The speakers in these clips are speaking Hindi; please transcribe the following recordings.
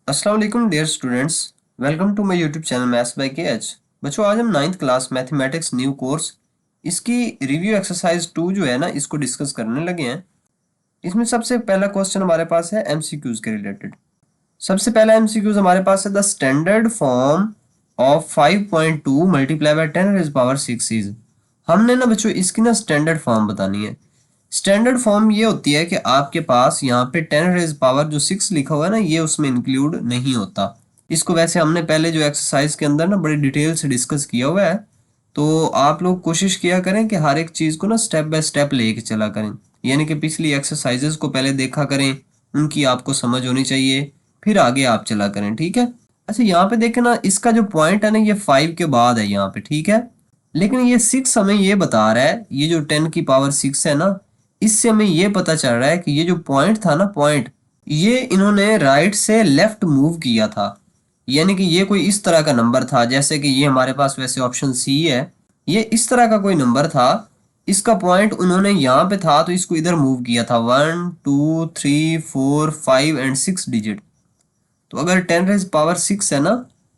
अस्सलाम वालेकुम dear students. Welcome to my YouTube channel maths by K H. बच्चों, आज हम 9th class mathematics new course इसकी रिव्यू एक्सरसाइज 2 जो है ना, इसको डिस्कस करने लगे हैं। इसमें सबसे पहला क्वेश्चन हमारे पास है एमसीक्यूज के रिलेटेड। सबसे पहला एमसीक्यूज हमारे पास है the standard form of 5.2 multiply by 10 rays power 6 is. हमने ना बच्चों इसकी ना स्टैंडर्ड फॉर्म बतानी है। स्टैंडर्ड फॉर्म ये होती है कि आपके पास यहाँ पे 10 रेज़ पावर जो 6 लिखा हुआ है ना, ये उसमें इंक्लूड नहीं होता। इसको वैसे हमने पहले जो एक्सरसाइज के अंदर ना बड़ी डिटेल से डिस्कस किया हुआ है, तो आप लोग कोशिश किया करें कि हर एक चीज़ को ना स्टेप बाय स्टेप लेके चला करें। यानी कि पिछली एक्सरसाइजेस को पहले देखा करें, उनकी आपको समझ होनी चाहिए, फिर आगे आप चला करें। ठीक है। अच्छा, यहाँ पे देखें ना, इसका जो पॉइंट है ना, ये 5 के बाद है यहाँ पे। ठीक है। लेकिन ये 6 हमें ये बता रहा है, ये जो 10 की पावर 6 है ना, इससे हमें ये पता चल रहा है कि ये जो पॉइंट था ना, पॉइंट ये इन्होंने राइट से लेफ्ट मूव किया था। यानी कि ये कोई इस तरह का नंबर था, जैसे कि ये हमारे पास वैसे ऑप्शन सी है, ये इस तरह का कोई नंबर था। इसका पॉइंट उन्होंने यहाँ पे था तो इसको इधर मूव किया था। 1 2 3 4 5 एंड 6 डिजिट। तो अगर 10 रेज़ पावर 6 है ना,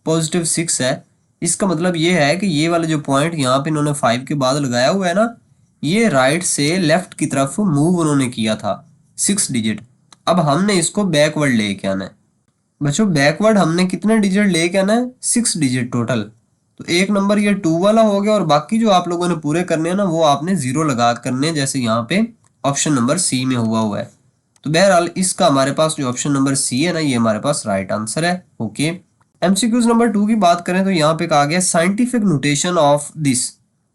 पॉजिटिव 6 है, इसका मतलब ये है कि ये वाला जो पॉइंट यहाँ पे इन्होंने 5 के बाद लगाया हुआ है ना, ये राइट से लेफ्ट की तरफ मूव उन्होंने किया था 6 डिजिट। अब हमने इसको बैकवर्ड लेके आना है। बच्चों, बैकवर्ड हमने कितने डिजिट लेके आना है? 6 डिजिट टोटल। तो एक नंबर ये 2 वाला हो गया, और बाकी जो आप लोगों ने पूरे करने हैं ना, वो आपने 0 लगा करने हैं, जैसे यहाँ पे ऑप्शन नंबर सी में हुआ है। तो बहरहाल इसका हमारे पास जो ऑप्शन नंबर सी है ना, ये हमारे पास राइट आंसर है। ओके। एमसीक्यूज नंबर 2 की बात करें तो यहाँ पे कहा गया साइंटिफिक नोटेशन ऑफ दिस।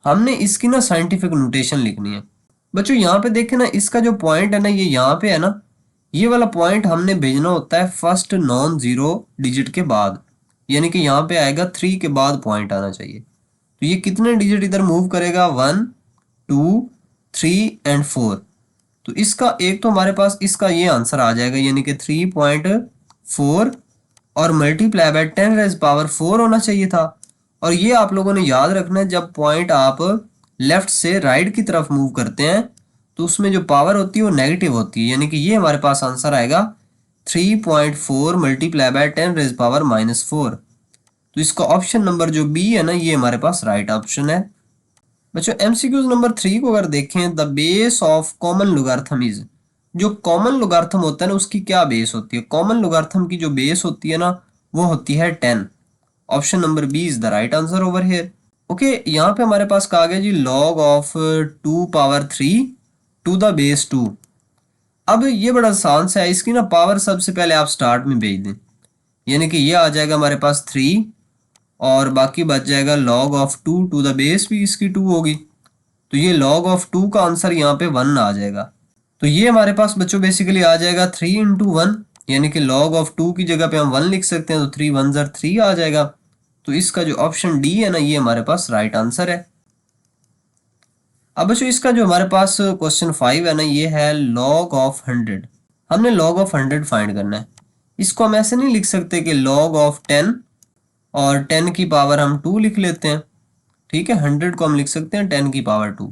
हमने इसकी ना साइंटिफिक नोटेशन लिखनी है। बच्चों, यहाँ पे देखें ना, इसका जो पॉइंट है ना, ये यहाँ पे है ना, ये वाला पॉइंट हमने भेजना होता है फर्स्ट नॉन जीरो डिजिट के बाद। यानी कि यहाँ पे आएगा 3 के बाद पॉइंट आना चाहिए। तो ये कितने डिजिट इधर मूव करेगा? 1 2 3 एंड 4। तो इसका एक तो हमारे पास इसका ये आंसर आ जाएगा, यानी कि 3.4 और मल्टीप्लाई बाय 10 रेज़ पावर 4 होना चाहिए था। और ये आप लोगों ने याद रखना है, जब पॉइंट आप लेफ्ट से राइट की तरफ मूव करते हैं तो उसमें जो पावर होती है वो नेगेटिव होती है। यानी कि ये हमारे पास आंसर आएगा 3.4 मल्टीप्लाई बाय 10 रेज़ पावर -4। तो इसका ऑप्शन नंबर जो बी है ना, ये हमारे पास राइट ऑप्शन है। बच्चों, एमसीक्यूज नंबर 3 को अगर देखें, the base of common logarithm is. जो कॉमन लोगारिथम होता है ना, उसकी क्या बेस होती है? कॉमन लोगारिथम की जो बेस होती है ना, वो होती है 10। Option number B is the right answer over here. Okay, यहाँ पे हमारे पास कहा गया जी log of 2 power 3 to the base 2। अब ये बड़ा आसान सा है, इसकी ना पावर सबसे पहले आप स्टार्ट में भेज दें। यानी कि ये आ जाएगा हमारे पास 3, और बाकी बच जाएगा log of 2 to the base भी इसकी 2 होगी। तो ये log ऑफ 2 का आंसर यहाँ पे 1 आ जाएगा। तो ये हमारे पास बच्चों बेसिकली आ जाएगा 3 इंटू 1। यानी कि log ऑफ 2 की जगह पे हम 1 लिख सकते हैं, तो 3 1 ज़र 3 आ जाएगा। तो इसका जो ऑप्शन डी है ना, ये हमारे पास राइट आंसर है। अब बच्चों, इसका जो हमारे पास क्वेश्चन 5 है ना, ये है log ऑफ 100। हमने log ऑफ 100 फाइंड करना है। इसको हम ऐसे नहीं लिख सकते कि log ऑफ 10 और 10 की पावर हम 2 लिख लेते हैं। ठीक है, 100 को हम लिख सकते हैं 10 की पावर 2।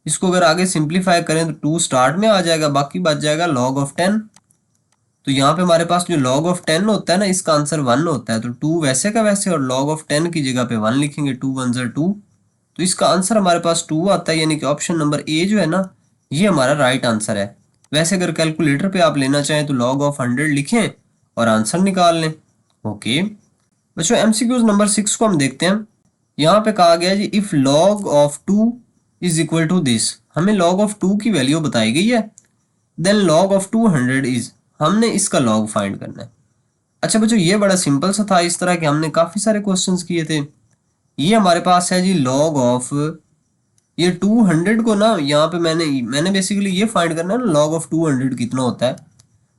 इसको अगर आगे सिंप्लीफाई करें तो 2 स्टार्ट में आ जाएगा, बाकी बच जाएगा log ऑफ 10। तो यहाँ पे हमारे पास जो log ऑफ 10 होता है ना, इसका आंसर 1 होता है। तो 2 वैसे का वैसे, और log ऑफ 10 की जगह पे 1 लिखेंगे। 2 1 ज़र 2। तो इसका आंसर हमारे पास 2 आता है। यानी कि ऑप्शन नंबर ए जो है ना, ये हमारा राइट आंसर है। वैसे अगर कैलकुलेटर पे आप लेना चाहें तो log ऑफ 100 लिखें और आंसर निकाल लें। ओके बच्चों, एमसीक्यूज नंबर 6 को हम देखते हैं। यहाँ पे कहा गया जी if log of 2 is equal to this. हमें log ऑफ 2 की वैल्यू बताई गई है। देन log ऑफ 200 इज, हमने इसका log फाइंड करना है। अच्छा बच्चों, ये बड़ा सिंपल सा था। इस तरह के हमने काफ़ी सारे क्वेश्चंस किए थे। ये हमारे पास है जी log ऑफ, ये 200 को ना, यहाँ पे मैंने बेसिकली ये फाइंड करना है ना, log ऑफ 200 कितना होता है।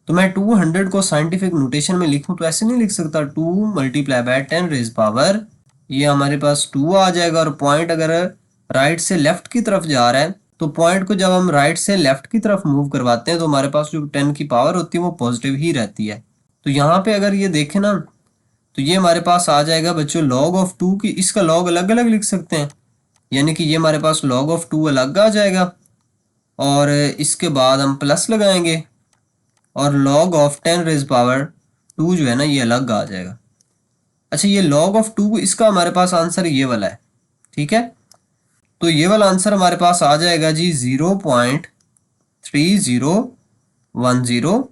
तो मैं 200 को साइंटिफिक नोटेशन में लिखूं तो ऐसे नहीं लिख सकता। 2 मल्टीप्लाई बाय 10 रेज़ पावर, ये हमारे पास 2 आ जाएगा। और पॉइंट अगर राइट से लेफ्ट की तरफ जा रहा है, तो पॉइंट को जब हम राइट से लेफ्ट की तरफ मूव करवाते हैं तो हमारे पास जो 10 की पावर होती है वो पॉजिटिव ही रहती है। तो यहाँ पे अगर ये देखें ना, तो ये हमारे पास आ जाएगा बच्चों log ऑफ 2 की, इसका log अलग अलग लिख सकते हैं। यानी कि ये हमारे पास log ऑफ 2 अलग आ जाएगा, और इसके बाद हम प्लस लगाएंगे, और log ऑफ 10 रेज़ पावर 2 जो है ना ये अलग आ जाएगा। अच्छा ये log ऑफ 2 इसका हमारे पास आंसर ये वाला है, ठीक है। तो ये वाला आंसर हमारे पास आ जाएगा जी 0.3010।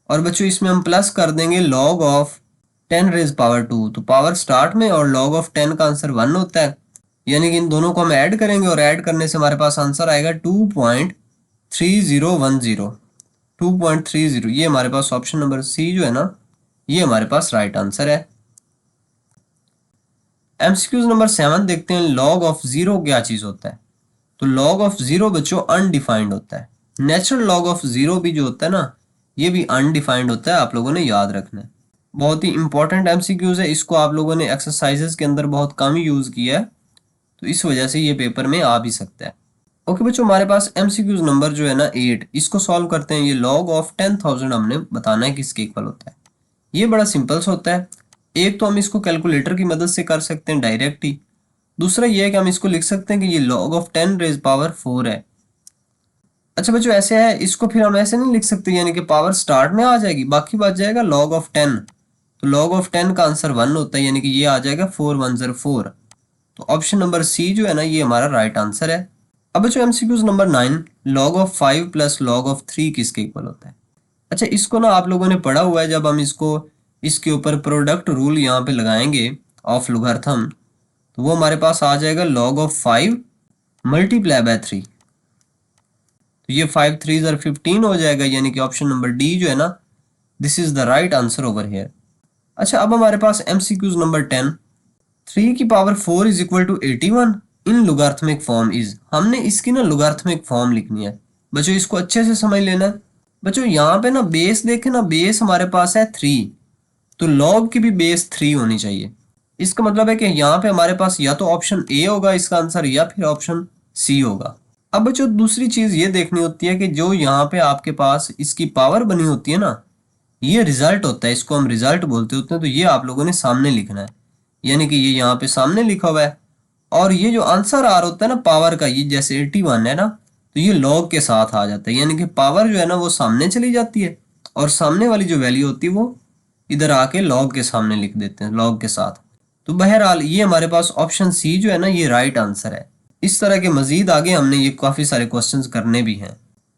और बच्चों इसमें हम प्लस कर देंगे log ऑफ 10 रेज पावर 2, तो पावर स्टार्ट में और log ऑफ 10 का आंसर 1 होता है, यानी कि इन दोनों को हम ऐड करेंगे और ऐड करने से हमारे पास आंसर आएगा 2.3010। 2.30 ये हमारे पास ऑप्शन नंबर सी जो है ना ये हमारे पास राइट आंसर है। एमसीक्यूज नंबर 7 देखते हैं, log ऑफ 0 क्या चीज होता है। तो log ऑफ 0 बच्चों अनडिफाइंड होता है। नेचुरल log ऑफ 0 भी जो होता है ना ये भी अनडिफाइंड होता है, आप लोगों ने याद रखना है। बहुत ही इंपॉर्टेंट एमसीक्यूज है, इसको आप लोगों ने एक्सरसाइजेस के अंदर बहुत कम यूज किया है, तो इस वजह से ये पेपर में आ भी सकता है। ओके बच्चों हमारे पास एमसीक्यूज नंबर जो है ना 8, इसको सॉल्व करते हैं। ये log ऑफ 10,000 हमने बताना है किसके इक्वल होता है। ये बड़ा सिंपल सा होता है। एक तो हम इसको कैलकुलेटर की मदद से कर सकते हैं डायरेक्ट ही, दूसरा ये है कि हम इसको लिख सकते हैं कि ये log ऑफ 10 रेज पावर 4 है। अच्छा बच्चों ऐसे है, इसको फिर हम ऐसे नहीं लिख सकते, यानी कि पावर स्टार्ट में आ जाएगी, बाकी बच जाएगा log ऑफ 10। तो log ऑफ 10 का आंसर 1 होता है, यानी कि ये आ जाएगा 4104। तो ऑप्शन नंबर सी जो है ना ये हमारा राइट आंसर है। अब बच्चों MCQs number 9, log of 5 plus log of 3 किसके इक्वल होता है। अच्छा इसको ना आप लोगों ने पढ़ा हुआ है, जब हम इसको इसके ऊपर प्रोडक्ट रूल यहाँ पे लगाएंगे ऑफ लॉगरिथम, तो वो हमारे पास आ जाएगा log ऑफ 5 मल्टीप्लाई बाय 3। तो ये 5 3 15 हो जाएगा, यानी कि ऑप्शन नंबर डी जो है ना this is the right answer over here. अच्छा अब हमारे पास एमसीक्यूज नंबर 10, 3 की पावर 4 इज इक्वल टू 81 इन लॉगरिथमिक फॉर्म इज। हमने इसकी ना लॉगरिथमिक फॉर्म लिखनी है बच्चों, इसको अच्छे से समझ लेना है। बच्चों यहाँ पे ना बेस देखें ना, बेस हमारे पास है 3, तो log की भी बेस 3 होनी चाहिए। इसका मतलब है कि यहाँ पे हमारे पास या तो ऑप्शन ए होगा इसका आंसर या फिर ऑप्शन सी होगा। अब बच्चों दूसरी चीज ये देखनी होती है कि जो यहाँ पे आपके पास इसकी पावर बनी होती है ना ये रिजल्ट होता है, इसको हम रिजल्ट बोलते होते हैं। तो ये आप लोगों ने सामने लिखना है, यानी कि ये यहाँ पे सामने लिखा हुआ है। और ये जो आंसर आ रहा होता है ना पावर का, ये जैसे 81 है ना, तो ये log के साथ आ जाता है, यानी कि पावर जो है ना वो सामने चली जाती है और सामने वाली जो वैल्यू होती है वो इधर आके log के सामने लिख देते हैं, log के साथ। तो बहरहाल ये हमारे पास ऑप्शन सी जो है ना ये राइट आंसर है। इस तरह के मजीद आगे हमने ये काफी सारे क्वेश्चंस करने भी हैं।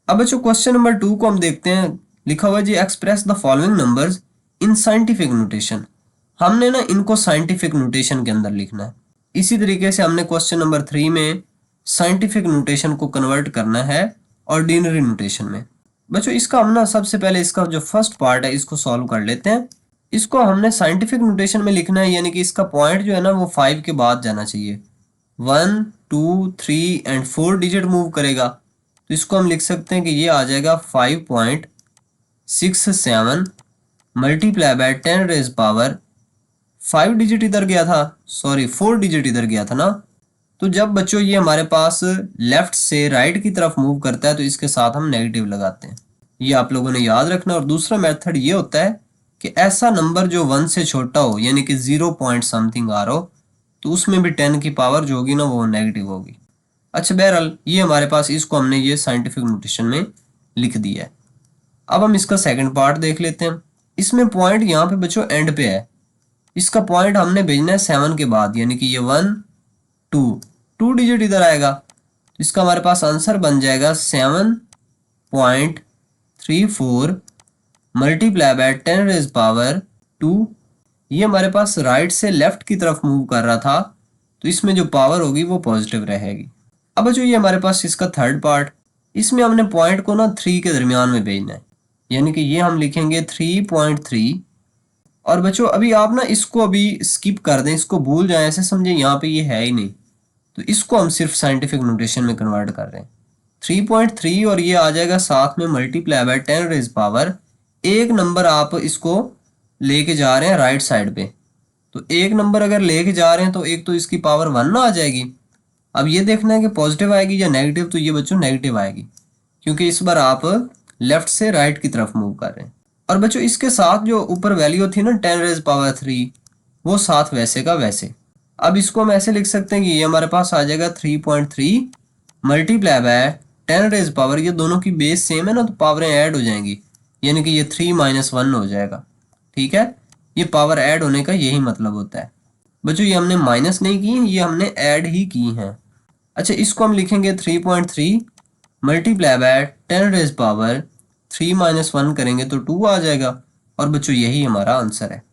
अब बच्चों क्वेश्चन नंबर 2 को हम देखते हैं। लिखा हुआ जी express the following numbers in scientific notation. हमने ना इनको साइंटिफिक नोटेशन के अंदर लिखना है। इसी तरीके से हमने क्वेश्चन नंबर 3 में साइंटिफिक नोटेशन को कन्वर्ट करना है ऑर्डिनरी नोटेशन में। बच्चों इसका हम ना सबसे पहले इसका जो फर्स्ट पार्ट है इसको सॉल्व कर लेते हैं। इसको हमने साइंटिफिक नोटेशन में लिखना है, यानी कि इसका पॉइंट जो है ना वो 5 के बाद जाना चाहिए। 1 2 3 एंड 4 डिजिट मूव करेगा, तो इसको हम लिख सकते हैं कि ये आ जाएगा 5.67 multiply by 10 raise power 5 digit इधर गया था, सॉरी 4 डिजिट इधर गया था ना। तो जब बच्चों ये हमारे पास लेफ्ट से राइट की तरफ मूव करता है तो इसके साथ हम नेगेटिव लगाते हैं, ये आप लोगों ने याद रखना। और दूसरा मेथड ये होता है कि ऐसा नंबर जो 1 से छोटा हो, यानी कि 0 पॉइंट समथिंग आ रहा हो, तो उसमें भी 10 की पावर जो होगी ना वो नेगेटिव होगी। अच्छा बहरहाल ये हमारे पास इसको हमने ये साइंटिफिक नोटेशन में लिख दिया है। अब हम इसका सेकंड पार्ट देख लेते हैं। इसमें पॉइंट यहाँ पे बच्चों एंड पे है, इसका पॉइंट हमने भेजना है 7 के बाद, यानी कि ये 1 2 डिजिट इधर आएगा, तो इसका हमारे पास आंसर बन जाएगा 7.34 मल्टीप्लाई बाय 10 रेज पावर 2। ये हमारे पास राइट से लेफ्ट की तरफ मूव कर रहा था, तो इसमें जो पावर होगी वो पॉजिटिव रहेगी। अब जो ये हमारे पास इसका थर्ड पार्ट, इसमें हमने पॉइंट को ना 3 के दरमियान में भेजना है, यानी कि ये हम लिखेंगे 3.3। और बच्चों अभी आप ना इसको अभी स्किप कर दें, इसको भूल जाएं, ऐसे समझे यहाँ पे ये है ही नहीं, तो इसको हम सिर्फ साइंटिफिक नोटेशन में कन्वर्ट कर रहे हैं। 3.3 और ये आ जाएगा साथ में मल्टीप्लाई बाय 10 रेज पावर, एक नंबर आप इसको लेके जा रहे हैं राइट साइड पे, तो एक नंबर अगर लेके जा रहे हैं तो एक तो इसकी पावर 1 ना आ जाएगी। अब ये देखना है कि पॉजिटिव आएगी या नेगेटिव, तो ये बच्चों नेगेटिव आएगी, क्योंकि इस बार आप लेफ्ट से राइट की तरफ मूव कर रहे हैं। और बच्चों इसके साथ जो ऊपर वैल्यू थी ना 10 रेज पावर 3, वो साथ वैसे का वैसे। अब इसको हम ऐसे लिख सकते हैं कि ये हमारे पास आ जाएगा 3.3 मल्टीप्लाई बाय 10 रेज पावर, ये दोनों की बेस सेम है ना, तो पावरें ऐड हो जाएंगी, यानी कि ये 3 - 1 हो जाएगा। ठीक है, ये पावर ऐड होने का यही मतलब होता है। बच्चों ये हमने माइनस नहीं की, ये हमने ऐड ही की हैं। अच्छा, इसको हम लिखेंगे 3.3 multiply by 10 raise power 3 minus 1 करेंगे तो 2 आ जाएगा। और बच्चों यही हमारा आंसर है।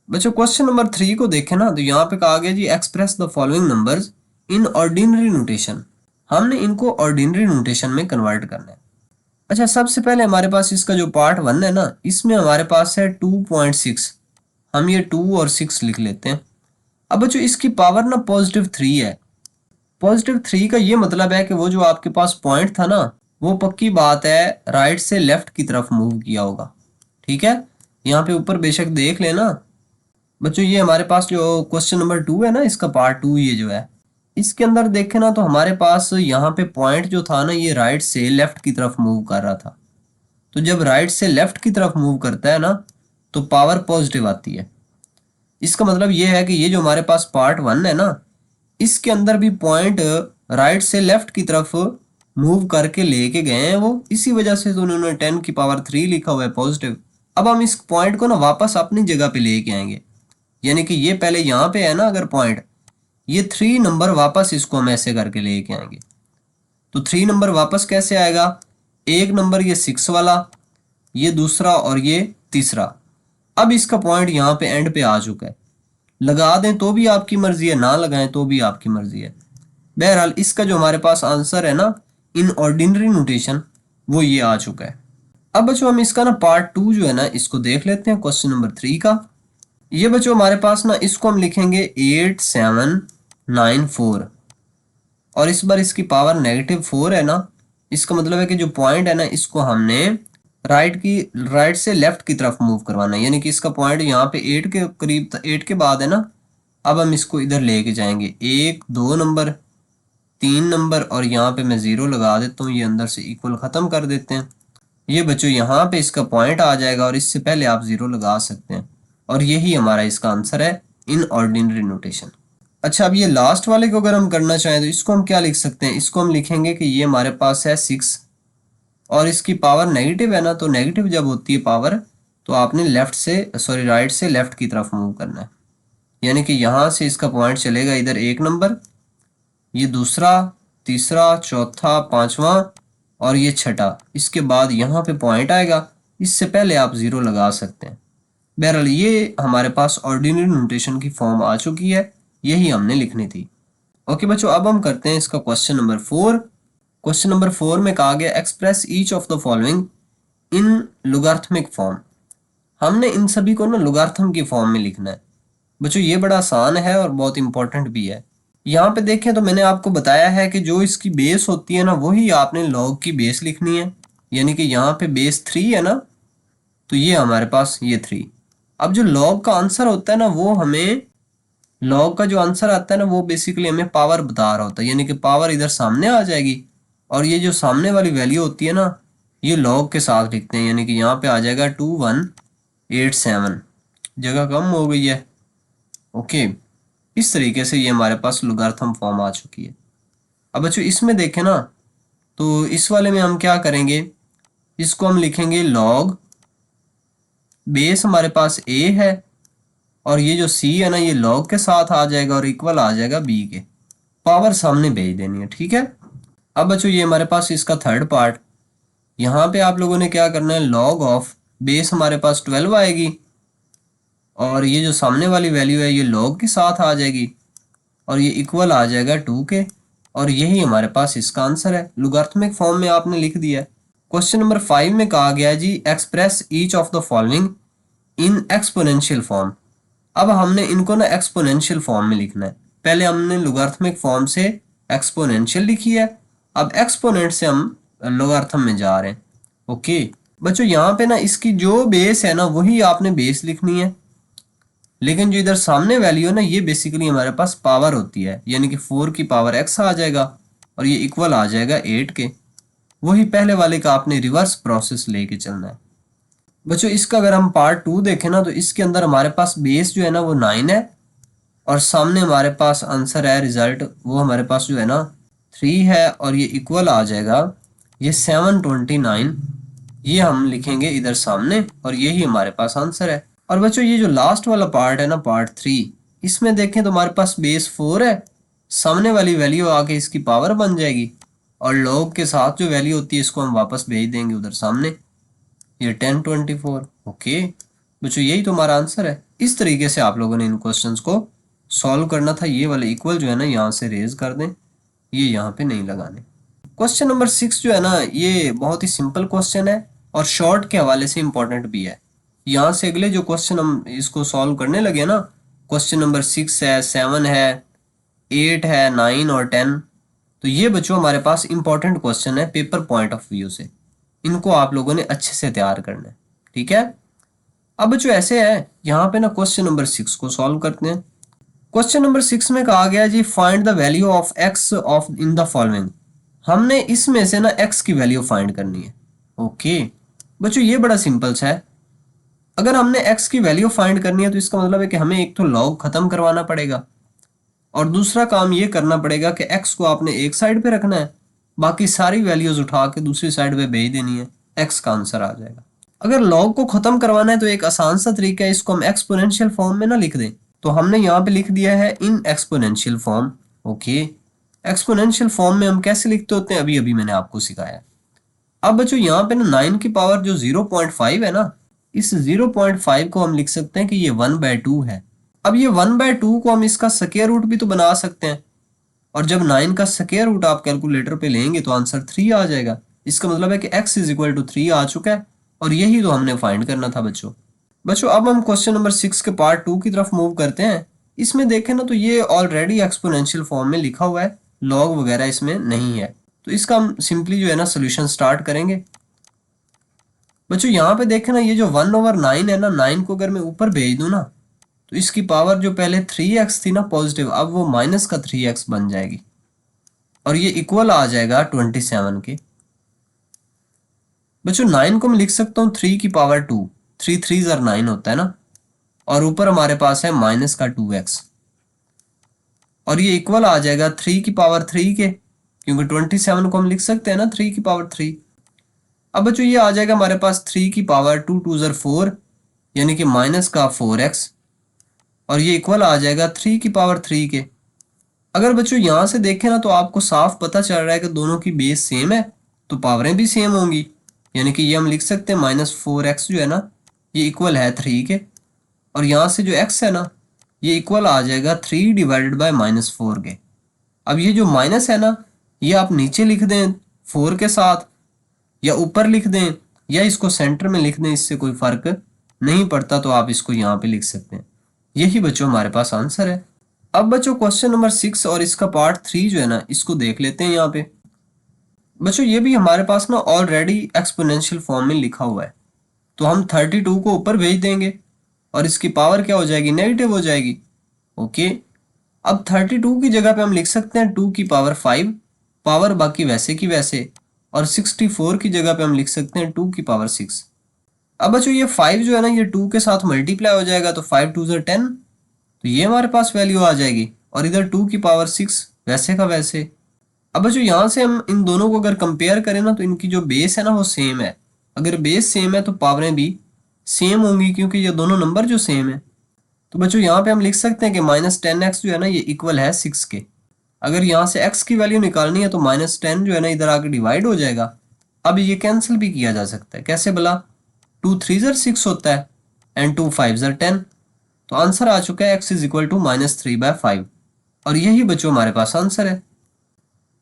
बच्चों क्वेश्चन नंबर 3 को देखें ना, तो यहाँ पे कहा गया जी express the following numbers in ordinary notation. हमने इनको ऑर्डिनरी नोटेशन में कन्वर्ट करना है। अच्छा, सबसे पहले हमारे पास इसका जो पार्ट 1 है ना, इसमें हमारे पास है 2.6। हम ये 2 और 6 लिख लेते हैं। अब बच्चों इसकी पावर ना +3 है। +3 का ये मतलब है कि वो जो आपके पास पॉइंट था ना, वो पक्की बात है राइट से लेफ्ट की तरफ मूव किया होगा। ठीक है, यहाँ पे ऊपर बेशक देख लेना। बच्चों ये हमारे पास जो क्वेश्चन नंबर 2 है ना, इसका पार्ट 2 ये जो है, इसके अंदर देखें ना तो हमारे पास यहाँ पे पॉइंट जो था ना, ये राइट से लेफ्ट की तरफ मूव कर रहा था। तो जब राइट से लेफ्ट की तरफ मूव करता है ना, तो पावर पॉजिटिव आती है। इसका मतलब ये है कि ये जो हमारे पास पार्ट 1 है ना, इसके अंदर भी पॉइंट राइट से लेफ्ट की तरफ मूव करके लेके गए हैं वो, इसी वजह से तो उन्होंने 10⁻³ लिखा हुआ है पॉजिटिव। अब हम इस पॉइंट को ना वापस अपनी जगह पे लेके आएंगे, यानी कि ये पहले यहाँ पे है ना अगर पॉइंट, ये 3 नंबर वापस इसको हम ऐसे करके लेके आएंगे। तो 3 नंबर वापस कैसे आएगा, एक नंबर ये 6 वाला, ये दूसरा और ये तीसरा। अब इसका पॉइंट यहाँ पे एंड पे आ चुका है। लगा दें तो भी आपकी मर्जी है, ना लगाएं तो भी आपकी मर्जी है। बहरहाल इसका जो हमारे पास आंसर है ना इन ऑर्डिनरी नोटेशन, वो ये आ चुका है। अब बच्चों हम इसका ना पार्ट 2 जो है ना, इसको देख लेते हैं क्वेश्चन नंबर 3 का। ये बच्चों हमारे पास ना, इसको हम लिखेंगे 8794 और इस बार इसकी पावर -4 है ना। इसका मतलब है कि जो पॉइंट है ना, इसको हमने राइट से लेफ्ट की तरफ मूव करवाना है, यानी कि इसका पॉइंट यहाँ पे 8 के करीब, 8 के बाद है ना। अब हम इसको इधर लेके जाएंगे, 1 2 नंबर 3 नंबर और यहाँ पे मैं 0 लगा देता हूँ, ये अंदर से इक्वल ख़त्म कर देते हैं। ये बच्चों यहाँ पे इसका पॉइंट आ जाएगा और इससे पहले आप 0 लगा सकते हैं, और यही हमारा इसका आंसर है इन ऑर्डिनरी नोटेशन। अच्छा, अब ये लास्ट वाले को अगर हम करना चाहें तो इसको हम क्या लिख सकते हैं, इसको हम लिखेंगे कि ये हमारे पास है 6 और इसकी पावर नेगेटिव है ना, तो नेगेटिव जब होती है पावर, तो आपने राइट से लेफ्ट की तरफ मूव करना है। यानी कि यहाँ से इसका पॉइंट चलेगा इधर 1 नंबर, ये दूसरा, तीसरा, चौथा, पांचवा और ये छठा। इसके बाद यहाँ पे पॉइंट आएगा, इससे पहले आप 0 लगा सकते हैं। बहरहाल ये हमारे पास ऑर्डिनरी नोटेशन की फॉर्म आ चुकी है, यही हमने लिखनी थी। ओके बच्चों, अब हम करते हैं इसका क्वेश्चन नंबर 4। क्वेश्चन नंबर 4 में कहा गया express each of the following in logarithmic form. हमने इन सभी को ना लॉगरिथम की फॉर्म में लिखना है। बच्चों ये बड़ा आसान है और बहुत इंपॉर्टेंट भी है। यहाँ पे देखें तो मैंने आपको बताया है कि जो इसकी बेस होती है ना, वही आपने लॉग की बेस लिखनी है। यानी कि यहाँ पे बेस 3 है ना, तो ये हमारे पास ये 3। अब जो लॉग का आंसर होता है ना, वो हमें लॉग का जो आंसर आता है ना, वो बेसिकली हमें पावर बता रहा होता है। यानी कि पावर इधर सामने आ जाएगी और ये जो सामने वाली वैल्यू होती है ना, ये लॉग के साथ लिखते हैं। यानी कि यहाँ पे आ जाएगा 2187, जगह कम हो गई है। ओके, इस तरीके से ये हमारे पास लॉगरिथम फॉर्म आ चुकी है। अब बच्चों इसमें देखें ना, तो इस वाले में हम क्या करेंगे, इसको हम लिखेंगे लॉग, बेस हमारे पास a है और ये जो c है ना, ये लॉग के साथ आ जाएगा और इक्वल आ जाएगा b के। पावर सामने भेज देनी है, ठीक है। अब बच्चों ये हमारे पास इसका थर्ड पार्ट, यहाँ पे आप लोगों ने क्या करना है, लॉग ऑफ बेस हमारे पास 12 आएगी और ये जो सामने वाली वैल्यू है ये लॉग के साथ आ जाएगी और ये इक्वल आ जाएगा 2 के, और यही हमारे पास इसका आंसर है। लॉगरिथमिक फॉर्म में आपने लिख दिया है। क्वेश्चन नंबर 5 में कहा गया जी express each of the following in exponential form. अब हमने इनको ना एक्सपोनेंशियल फॉर्म में लिखना है। पहले हमने लॉगरिथमिक फॉर्म से एक्सपोनेंशियल लिखी है, अब एक्सपोनेंट से हम लॉगरिथम में जा रहे हैं। ओके बच्चों, यहाँ पे ना इसकी जो बेस है ना, वही आपने बेस लिखनी है, लेकिन जो इधर सामने वैल्यू है ना, ये बेसिकली हमारे पास पावर होती है। यानी कि 4 की पावर x आ जाएगा और ये इक्वल आ जाएगा 8 के। वही पहले वाले का आपने रिवर्स प्रोसेस लेके चलना है। बच्चों इसका अगर हम पार्ट 2 देखें ना, तो इसके अंदर हमारे पास बेस जो है ना वो 9 है और सामने हमारे पास आंसर है, रिजल्ट वो हमारे पास जो है ना 3 है और ये इक्वल आ जाएगा ये 729। ये हम लिखेंगे इधर सामने और यही हमारे पास आंसर है। और बच्चों ये जो लास्ट वाला पार्ट है ना, पार्ट 3, इसमें देखें तो हमारे पास बेस 4 है, सामने वाली वैल्यू आके इसकी पावर बन जाएगी और लॉग के साथ जो वैल्यू होती है इसको हम वापस भेज देंगे उधर सामने, ये 1024। ओके बच्चों, यही तो हमारा आंसर है। इस तरीके से आप लोगों ने इन क्वेश्चंस को सॉल्व करना था। ये वाले इक्वल जो है ना यहाँ से रेज कर दें, ये यहाँ पे नहीं लगाने। क्वेश्चन नंबर 6 जो है ना, ये बहुत ही सिंपल क्वेश्चन है और शॉर्ट के हवाले से इंपॉर्टेंट भी है। यहाँ से अगले जो क्वेश्चन हम इसको सॉल्व करने लगे ना, क्वेश्चन नंबर 6 है, 7 है, 8 है, 9 और 10, तो ये बच्चों हमारे पास इंपॉर्टेंट क्वेश्चन है पेपर पॉइंट ऑफ व्यू से। इनको आप लोगों ने अच्छे से तैयार करना है, ठीक है। अब बच्चों ऐसे है, यहाँ पे ना क्वेश्चन नंबर 6 को सॉल्व करते हैं। क्वेश्चन नंबर 6 में कहा गया जी, find the value of x of in the following. हमने इसमें से ना एक्स की वैल्यू फाइंड करनी है। ओके बच्चों, ये बड़ा सिंपल सा है। अगर हमने एक्स की वैल्यू फाइंड करनी है तो इसका मतलब है कि हमें एक तो लॉग खत्म करवाना पड़ेगा और दूसरा काम ये करना पड़ेगा कि एक्स को आपने एक साइड पे रखना है, बाकी सारी वैल्यूज उठा के दूसरी साइड पे भेज देनी है, एक्स का आंसर आ जाएगा। अगर लॉग को खत्म करवाना है तो एक आसान सा तरीका है, इसको हम एक्सपोनेंशियल फॉर्म में ना लिख दें। तो हमने यहाँ पे लिख दिया है इन exponential form. Okay, exponential form में हम कैसे लिखते होते हैं, अभी अभी मैंने आपको सिखाया। अब बच्चों यहाँ पे ना 9 की पावर जो 0.5 है ना, इस 0.5 को हम लिख सकते हैं कि ये 1/2 है। अब ये 1/2 को हम इसका स्क्वायर रूट भी तो बना सकते हैं, और जब 9 का स्क्वायर रूट आप कैलकुलेटर पे लेंगे तो आंसर 3 आ जाएगा। इसका मतलब है कि x = 3 आ चुका है और यही तो हमने फाइंड करना था बच्चों। अब हम क्वेश्चन नंबर 6 के पार्ट 2 की तरफ मूव करते हैं। इसमें देखें ना तो ये ऑलरेडी एक्सपोनेंशियल फॉर्म में लिखा हुआ है, लॉग वगैरह इसमें नहीं है, तो इसका हम सिंपली जो है ना सोल्यूशन स्टार्ट करेंगे। बच्चों यहाँ पे देखें ना, ये जो 1/9 है ना, 9 को अगर मैं ऊपर भेज दूं ना तो इसकी पावर जो पहले 3x थी ना पॉजिटिव, अब वो माइनस का 3x बन जाएगी और ये इक्वल आ जाएगा 27 के। बच्चों 9 को मैं लिख सकता हूँ 3 की पावर 2, 3 3 9 होता है ना, और ऊपर हमारे पास है माइनस का 2x और ये इक्वल आ जाएगा 3 की पावर 3 के, क्योंकि 27 को हम लिख सकते हैं ना 3 की पावर 3। अब बच्चों ये आ जाएगा हमारे पास 3 की पावर 2 2 4, यानी कि माइनस का 4x, और ये इक्वल आ जाएगा 3 की पावर 3 के। अगर बच्चों यहाँ से देखें ना तो आपको साफ पता चल रहा है कि दोनों की बेस सेम है तो पावरें भी सेम होंगी, यानी कि ये हम लिख सकते हैं -4x जो है ना, ये इक्वल है 3 के, और यहाँ से जो x है ना ये इक्वल आ जाएगा 3 डिवाइडेड बाय -4 के। अब ये जो माइनस है ना, ये आप नीचे लिख दें 4 के साथ, या ऊपर लिख दें, या इसको सेंटर में लिख दें, इससे कोई फर्क नहीं पड़ता, तो आप इसको यहाँ पे लिख सकते हैं। यही बच्चों हमारे पास आंसर है। अब बच्चों क्वेश्चन नंबर 6 और इसका पार्ट 3 जो है ना, इसको देख लेते हैं। यहाँ पे बच्चों ये भी हमारे पास ना ऑलरेडी एक्सपोनेंशियल फॉर्म में लिखा हुआ है, तो हम 32 को ऊपर भेज देंगे और इसकी पावर क्या हो जाएगी, नेगेटिव हो जाएगी। ओके, अब 32 की जगह पे हम लिख सकते हैं 2 की पावर 5, पावर बाकी वैसे की वैसे, और 64 की जगह पे हम लिख सकते हैं 2 की पावर 6। अब बच्चों ये 5 जो है ना, ये 2 के साथ मल्टीप्लाई हो जाएगा, तो 5 2 10, तो ये हमारे पास वैल्यू आ जाएगी, और इधर 2 की पावर 6 वैसे का वैसे। अब बच्चों यहाँ से हम इन दोनों को अगर कंपेयर करें ना तो इनकी जो बेस है ना वो सेम है। अगर बेस सेम है तो पावरें भी सेम होंगी, क्योंकि ये दोनों नंबर जो सेम है। तो बच्चों यहाँ पे हम लिख सकते हैं कि -10x जो है ना ये इक्वल है 6 के। अगर यहाँ से x की वैल्यू निकालनी है तो -10 जो है ना इधर आके डिवाइड हो जाएगा। अब ये कैंसिल भी किया जा सकता है, कैसे भला, 2 3 6 होता है एंड 2 5 10, तो आंसर आ चुका है x = -3/5, और यही बच्चों हमारे पास आंसर है।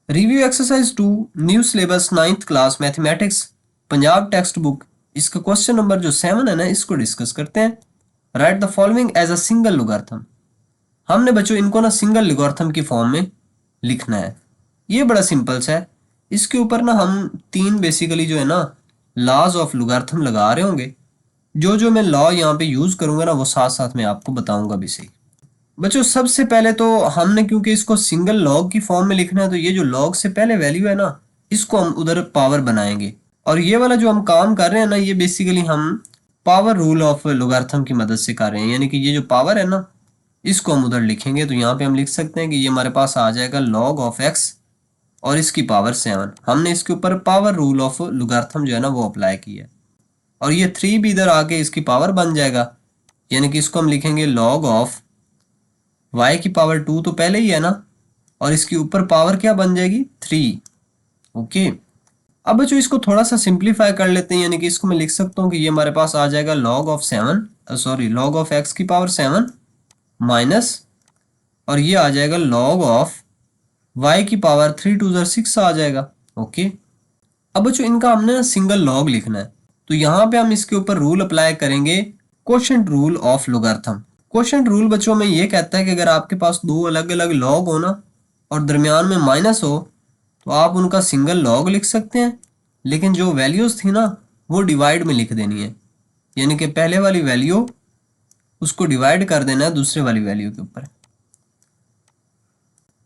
Review exercise 2 new syllabus 9th class mathematics Punjab textbook, इसका क्वेश्चन नंबर जो 7 है ना, इसको डिस्कस करते हैं। Write the following as a single logarithm. हमने बच्चों इनको ना सिंगल लॉगरिथम की फॉर्म में लिखना है। ये बड़ा सिंपल सा है। इसके ऊपर ना हम 3 बेसिकली जो है ना लॉज ऑफ लॉगरिथम लगा रहे होंगे। जो मैं लॉ यहाँ पे यूज करूंगा ना वो साथ साथ मैं आपको बताऊंगा भी सही। बच्चों सबसे पहले तो हमने, क्योंकि इसको सिंगल लॉग की फॉर्म में लिखना है, तो ये जो लॉग से पहले वैल्यू है ना इसको हम उधर पावर बनाएंगे, और ये वाला जो हम काम कर रहे हैं ना ये बेसिकली हम पावर रूल ऑफ लॉगरिथम की मदद से कर रहे हैं, यानी कि ये जो पावर है ना इसको हम उधर लिखेंगे। तो यहाँ पे हम लिख सकते हैं कि ये हमारे पास आ जाएगा log ऑफ x और इसकी पावर 7। हमने इसके ऊपर पावर रूल ऑफ लॉगरिथम जो है ना वो अप्लाई किया है, और ये 3 भी इधर आके इसकी पावर बन जाएगा, यानी कि इसको हम लिखेंगे log ऑफ y की पावर 2 तो पहले ही है ना, और इसके ऊपर पावर क्या बन जाएगी 3। ओके, अब बच्चों इसको थोड़ा सा सिंप्लीफाई कर लेते हैं, यानी कि इसको मैं लिख सकता हूँ कि ये हमारे पास आ जाएगा log of 7 log of x की पावर 7 माइनस, और ये आ जाएगा log ऑफ y की पावर 3 टू 6 आ जाएगा। ओके, अब बच्चों इनका हमने ना सिंगल लॉग लिखना है, तो यहाँ पे हम इसके ऊपर रूल अप्लाई करेंगे, quotient rule of logarithm. Quotient rule बच्चों में ये कहता है कि अगर आपके पास दो अलग अलग लॉग हो ना और दरमियान में माइनस हो तो आप उनका सिंगल लॉग लिख सकते हैं, लेकिन जो वैल्यूज थी ना वो डिवाइड में लिख देनी है, यानी कि पहले वाली वैल्यू उसको डिवाइड कर देना है दूसरे वाली वैल्यू के ऊपर।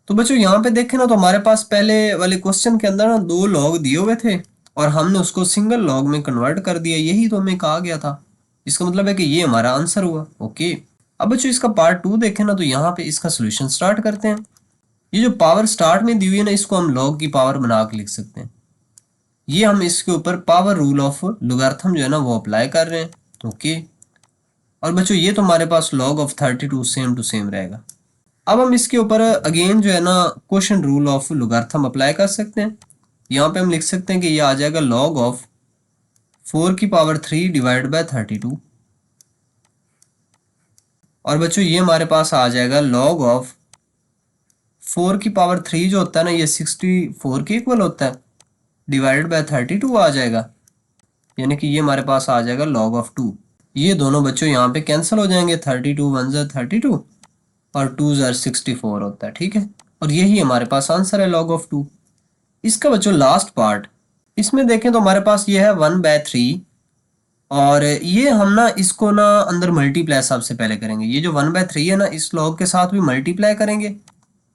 तो बच्चों यहाँ पे देखें ना तो हमारे पास पहले वाले क्वेश्चन के अंदर ना दो लॉग दिए हुए थे और हमने उसको सिंगल लॉग में कन्वर्ट कर दिया, यही तो हमें कहा गया था। इसका मतलब है कि ये हमारा आंसर हुआ। ओके, अब बच्चों इसका पार्ट 2 देखें ना तो यहाँ पे इसका सोल्यूशन स्टार्ट करते हैं। ये जो पावर स्टार्ट में दी हुई है ना इसको हम लॉग की पावर बना के लिख सकते हैं। ये हम इसके ऊपर पावर रूल ऑफ लोगारिथम जो है ना वो अप्लाई कर रहे हैं। ओके, और बच्चों ये तो हमारे पास log of 32 same to same रहेगा। अब हम इसके ऊपर अगेन जो है ना quotient rule of logarithm apply कर सकते हैं। यहाँ पे हम लिख सकते हैं कि ये आ जाएगा log ऑफ 4 की पावर 3 डिवाइड बाय 32, और बच्चों ये हमारे पास आ जाएगा log ऑफ 4 की पावर 3 जो होता है ना ये 64 के इक्वल होता है, डिवाइड बाय 32 आ जाएगा, यानी कि ये हमारे पास आ जाएगा log ऑफ 2। ये दोनों बच्चों यहाँ पे कैंसिल हो जाएंगे, 32 1 ज़ा 32 और 2 ज़ा 64 होता है। ठीक है, और यही हमारे पास आंसर है log ऑफ 2। इसका बच्चों लास्ट पार्ट, इसमें देखें तो हमारे पास ये है 1/3, और ये हम ना इसको ना अंदर मल्टीप्लाई सबसे पहले करेंगे। ये जो 1/3 है ना इस log के साथ भी मल्टीप्लाई करेंगे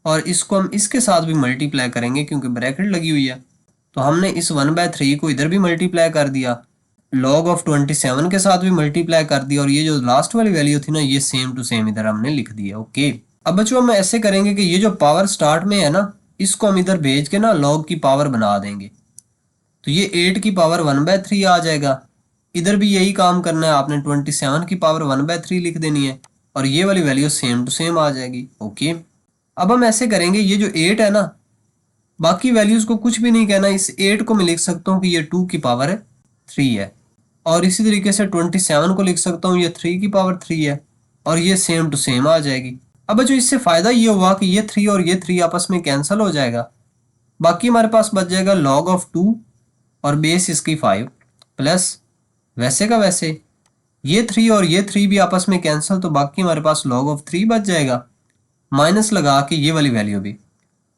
और इसको हम इसके साथ भी मल्टीप्लाई करेंगे क्योंकि ब्रैकेट लगी हुई है, तो हमने इस 1/3 को इधर भी मल्टीप्लाई कर दिया, log ऑफ 27 के साथ भी मल्टीप्लाई कर दिया, और ये जो लास्ट वाली वैल्यू थी ना ये सेम टू सेम इधर हमने लिख दिया। ओके, अब बच्चों हम ऐसे करेंगे कि ये जो पावर स्टार्ट में है ना इसको हम इधर भेज के ना log की पावर बना देंगे, तो ये 8 की पावर 1/3 आ जाएगा। इधर भी यही काम करना है, आपने 27 की पावर 1/3 लिख देनी है और ये वाली वैल्यू सेम टू सेम आ जाएगी। ओके, अब हम ऐसे करेंगे, ये जो 8 है ना बाकी वैल्यूज को कुछ भी नहीं कहना, इस 8 को मैं लिख सकता हूँ कि ये 2 की पावर 3 है, और इसी तरीके से 27 को लिख सकता हूँ ये 3 की पावर 3 है, और ये सेम टू सेम आ जाएगी। अब जो इससे फायदा ये हुआ कि ये 3 और ये 3 आपस में कैंसिल हो जाएगा, बाकी हमारे पास बच जाएगा log ऑफ 2 और बेस इसकी 5 प्लस वैसे का वैसे ये 3 और ये 3 भी आपस में कैंसिल, तो बाकी हमारे पास log ऑफ 3 बच जाएगा, माइनस लगा के ये वाली वैल्यू भी।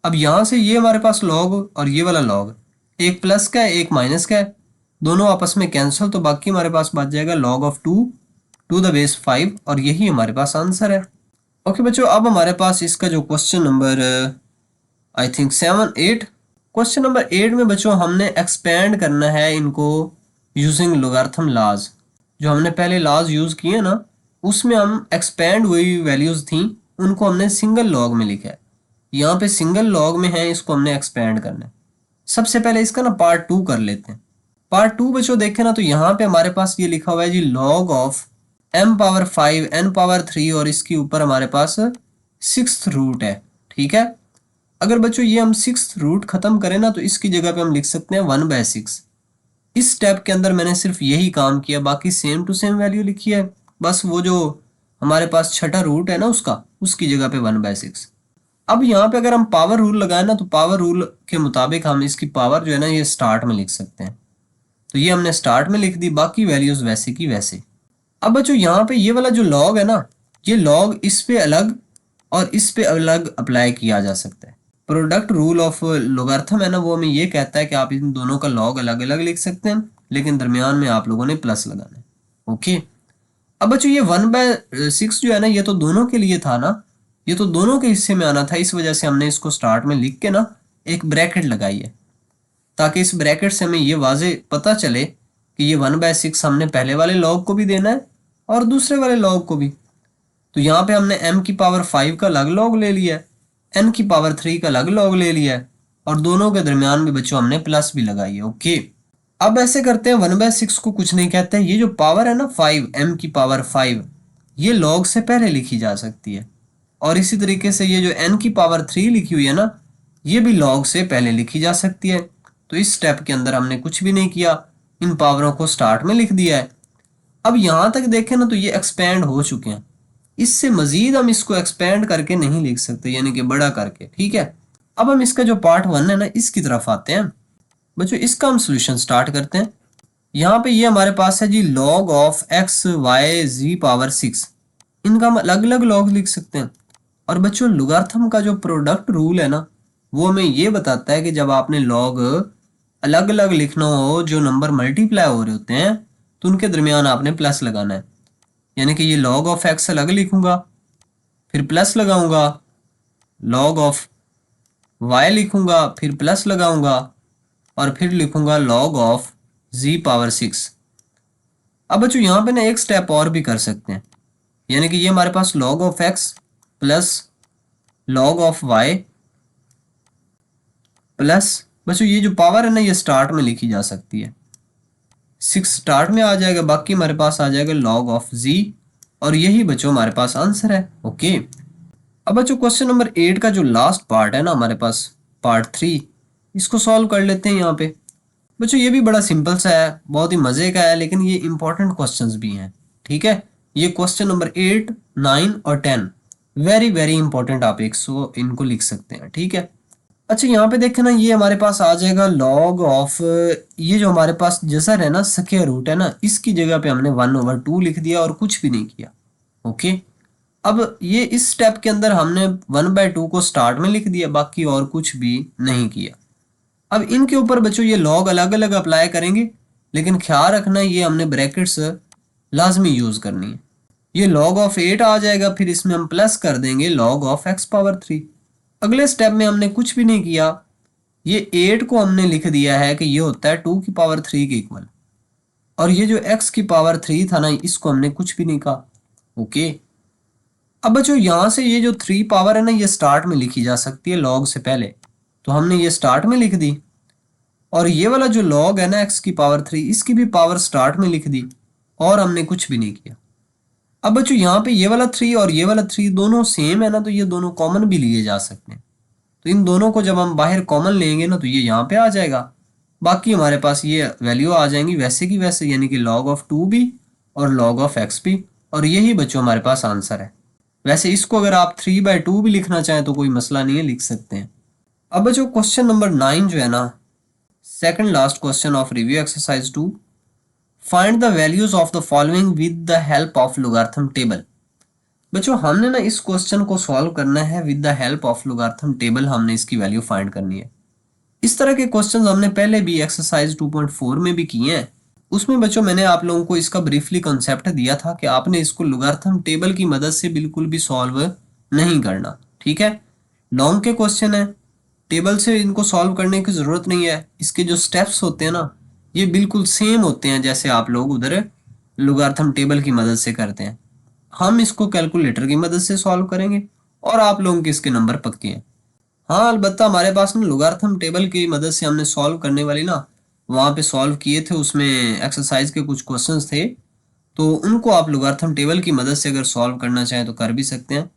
अब यहाँ से ये हमारे पास log और ये वाला log, एक प्लस का है एक माइनस का है, दोनों आपस में कैंसिल, तो बाकी हमारे पास बच जाएगा log of 2 to the base 5, और यही हमारे पास आंसर है। ओके बच्चों, अब हमारे पास इसका जो question number I think 7 8, question number 8 में बच्चों हमने एक्सपेंड करना है इनको यूजिंग लोगारिथम लाज। जो हमने पहले लाज यूज किए ना उसमें हम एक्सपेंड हुई वैल्यूज थी उनको हमने सिंगल लॉग में लिखा है, यहाँ पे सिंगल लॉग में है, इसको हमने एक्सपेंड करना है। सबसे पहले इसका ना पार्ट 2 कर लेते हैं। पार्ट 2 बच्चों देखें ना तो यहाँ पे हमारे पास ये लिखा हुआ है जी log of m power 5 n power 3, और इसके ऊपर हमारे पास 6th रूट है। ठीक है, अगर बच्चों ये हम 6th रूट खत्म करें ना तो इसकी जगह पे हम लिख सकते हैं 1/6। इस स्टेप के अंदर मैंने सिर्फ यही काम किया, बाकी सेम टू सेम वैल्यू लिखी है, बस वो जो हमारे पास छठा रूट है ना उसकी जगह पे 1/6। अब यहाँ पे अगर हम पावर रूल लगाए ना तो पावर रूल के मुताबिक हम इसकी पावर जो है ना ये स्टार्ट में लिख सकते हैं, तो ये हमने स्टार्ट में लिख दी, बाकी वैल्यूज वैसे की वैसे। अब बच्चों यहाँ पे ये वाला जो लॉग है ना ये लॉग इस पे अलग और इस पे अलग अप्लाई किया जा सकता है। प्रोडक्ट रूल ऑफ लोगारिथम है ना वो हमें ये कहता है कि आप इन दोनों का लॉग अलग अलग लिख सकते हैं, लेकिन दरमियान में आप लोगों ने प्लस लगाना है। ओके, अब बच्चों ये 1/6 जो है ना ये तो दोनों के लिए था ना, ये तो दोनों के हिस्से में आना था, इस वजह से हमने इसको स्टार्ट में लिख के ना एक ब्रैकेट लगाई है, ताकि इस ब्रैकेट से हमें ये वाजे पता चले कि ये 1/6 हमने पहले वाले लॉग को भी देना है और दूसरे वाले लॉग को भी। तो यहाँ पे हमने m की पावर 5 का अलग लॉग ले लिया है, n की पावर 3 का अलग लॉग ले लिया है, और दोनों के दरमियान में बच्चों हमने प्लस भी लगाई है। ओके, अब ऐसे करते हैं 1/6 को कुछ नहीं कहते हैं, ये जो पावर है ना 5 m की पावर 5 ये log से पहले लिखी जा सकती है। और इसी तरीके से ये जो n की पावर 3 लिखी हुई है ना, ये भी log से पहले लिखी जा सकती है। तो इस स्टेप के अंदर हमने कुछ भी नहीं किया, इन पावरों को स्टार्ट में लिख दिया है। अब यहाँ तक देखें ना तो ये एक्सपेंड हो चुके हैं, इससे मजीद हम इसको एक्सपेंड करके नहीं लिख सकते, यानी कि बड़ा करके। ठीक है, अब हम इसका जो पार्ट 1 है ना, इसकी तरफ आते हैं। बच्चों इसका हम सोल्यूशन स्टार्ट करते हैं। यहाँ पे ये हमारे पास है जी log of x y z power 6। इनका हम अलग अलग log लिख सकते हैं। और बच्चों लॉगरिथम का जो प्रोडक्ट रूल है ना, वो हमें ये बताता है कि जब आपने log अलग अलग लिखना हो, जो नंबर मल्टीप्लाई हो रहे होते हैं, तो उनके दरमियान आपने प्लस लगाना है। यानी कि ये log ऑफ x अलग लिखूंगा, फिर प्लस लगाऊंगा, log ऑफ y लिखूंगा, फिर प्लस लगाऊंगा, और फिर लिखूंगा log ऑफ z पावर 6। अब बच्चों यहाँ पे ना एक स्टेप और भी कर सकते हैं, यानी कि ये हमारे पास log of x plus log of y plus, बच्चों ये जो पावर है ना, ये स्टार्ट में लिखी जा सकती है। 6 स्टार्ट में आ जाएगा, बाकी हमारे पास आ जाएगा log ऑफ z, और यही बच्चों हमारे पास आंसर है। ओके, अब बच्चों क्वेश्चन नंबर 8 का जो लास्ट पार्ट है ना हमारे पास, पार्ट 3, इसको सॉल्व कर लेते हैं यहाँ पे। बच्चों ये भी बड़ा सिंपल सा है, बहुत ही मजे का है, लेकिन ये इंपॉर्टेंट क्वेश्चंस भी हैं। ठीक है, ये क्वेश्चन नंबर 8, 9 और 10 वेरी वेरी इंपॉर्टेंट, आप इनको लिख सकते हैं। ठीक है, अच्छा यहाँ पे देखें ना, ये हमारे पास आ जाएगा log ऑफ, ये जो हमारे पास जसर है ना, स्क्वायर रूट है ना, इसकी जगह पे हमने 1/2 लिख दिया और कुछ भी नहीं किया। ओके, अब ये इस स्टेप के अंदर हमने 1/2 को स्टार्ट में लिख दिया, बाकी और कुछ भी नहीं किया। अब इनके ऊपर बच्चों ये log अलग अलग अप्लाई करेंगे, लेकिन ख्याल रखना ये हमने ब्रैकेट्स लाजमी यूज करनी है। ये log ऑफ 8 आ जाएगा, फिर इसमें हम प्लस कर देंगे log ऑफ x पावर 3। अगले स्टेप में हमने कुछ भी नहीं किया, ये 8 को हमने लिख दिया है कि ये होता है 2 की पावर 3 के इक्वल, और ये जो x की पावर 3 था ना, इसको हमने कुछ भी नहीं कहा। ओके, अब बच्चों यहाँ से ये जो 3 पावर है ना, ये स्टार्ट में लिखी जा सकती है log से पहले, तो हमने ये स्टार्ट में लिख दी। और ये वाला जो log है ना x की पावर 3, इसकी भी पावर स्टार्ट में लिख दी, और हमने कुछ भी नहीं किया। अब बच्चों यहाँ पे ये वाला 3 और ये वाला 3 दोनों सेम है ना, तो ये दोनों कॉमन भी लिए जा सकते हैं। तो इन दोनों को जब हम बाहर कॉमन लेंगे ना, तो ये यहाँ पे आ जाएगा, बाकी हमारे पास ये वैल्यू आ जाएंगी वैसे की वैसे, यानी कि log ऑफ 2 भी और log ऑफ x भी, और यही बच्चों हमारे पास आंसर है। वैसे इसको अगर आप 3/2 भी लिखना चाहें तो कोई मसला नहीं है, लिख सकते हैं। अब बच्चों क्वेश्चन नंबर 9 जो है ना, second last question of review exercise 2, find the values of the following with the help of logarithm table. बच्चों हमने ना इस क्वेश्चन को सॉल्व करना है with the help of logarithm table, हमने इसकी वैल्यू फाइंड करनी है। इस तरह के क्वेश्चंस हमने पहले भी एक्सरसाइज 2.4 में भी किए हैं। उसमें बच्चों मैंने आप लोगों को इसका ब्रीफली कॉन्सेप्ट दिया था कि आपने इसको लोगारिथम टेबल की मदद से बिल्कुल भी सॉल्व नहीं करना। ठीक है, लॉन्ग के क्वेश्चन है, टेबल से इनको सॉल्व करने की ज़रूरत नहीं है। इसके जो स्टेप्स होते हैं ना, ये बिल्कुल सेम होते हैं जैसे आप लोग उधर लोगारिथम टेबल की मदद से करते हैं। हम इसको कैलकुलेटर की मदद से सॉल्व करेंगे, और आप लोगों के इसके नंबर पक्के हैं। हाँ अलबत्ता हमारे पास ना लोगारिथम टेबल की मदद से हमने सॉल्व करने वाली ना, वहाँ पे सॉल्व किए थे, उसमें एक्सरसाइज के कुछ क्वेश्चंस थे, तो उनको आप लोगारिथम टेबल की मदद से अगर सॉल्व करना चाहें तो कर भी सकते हैं।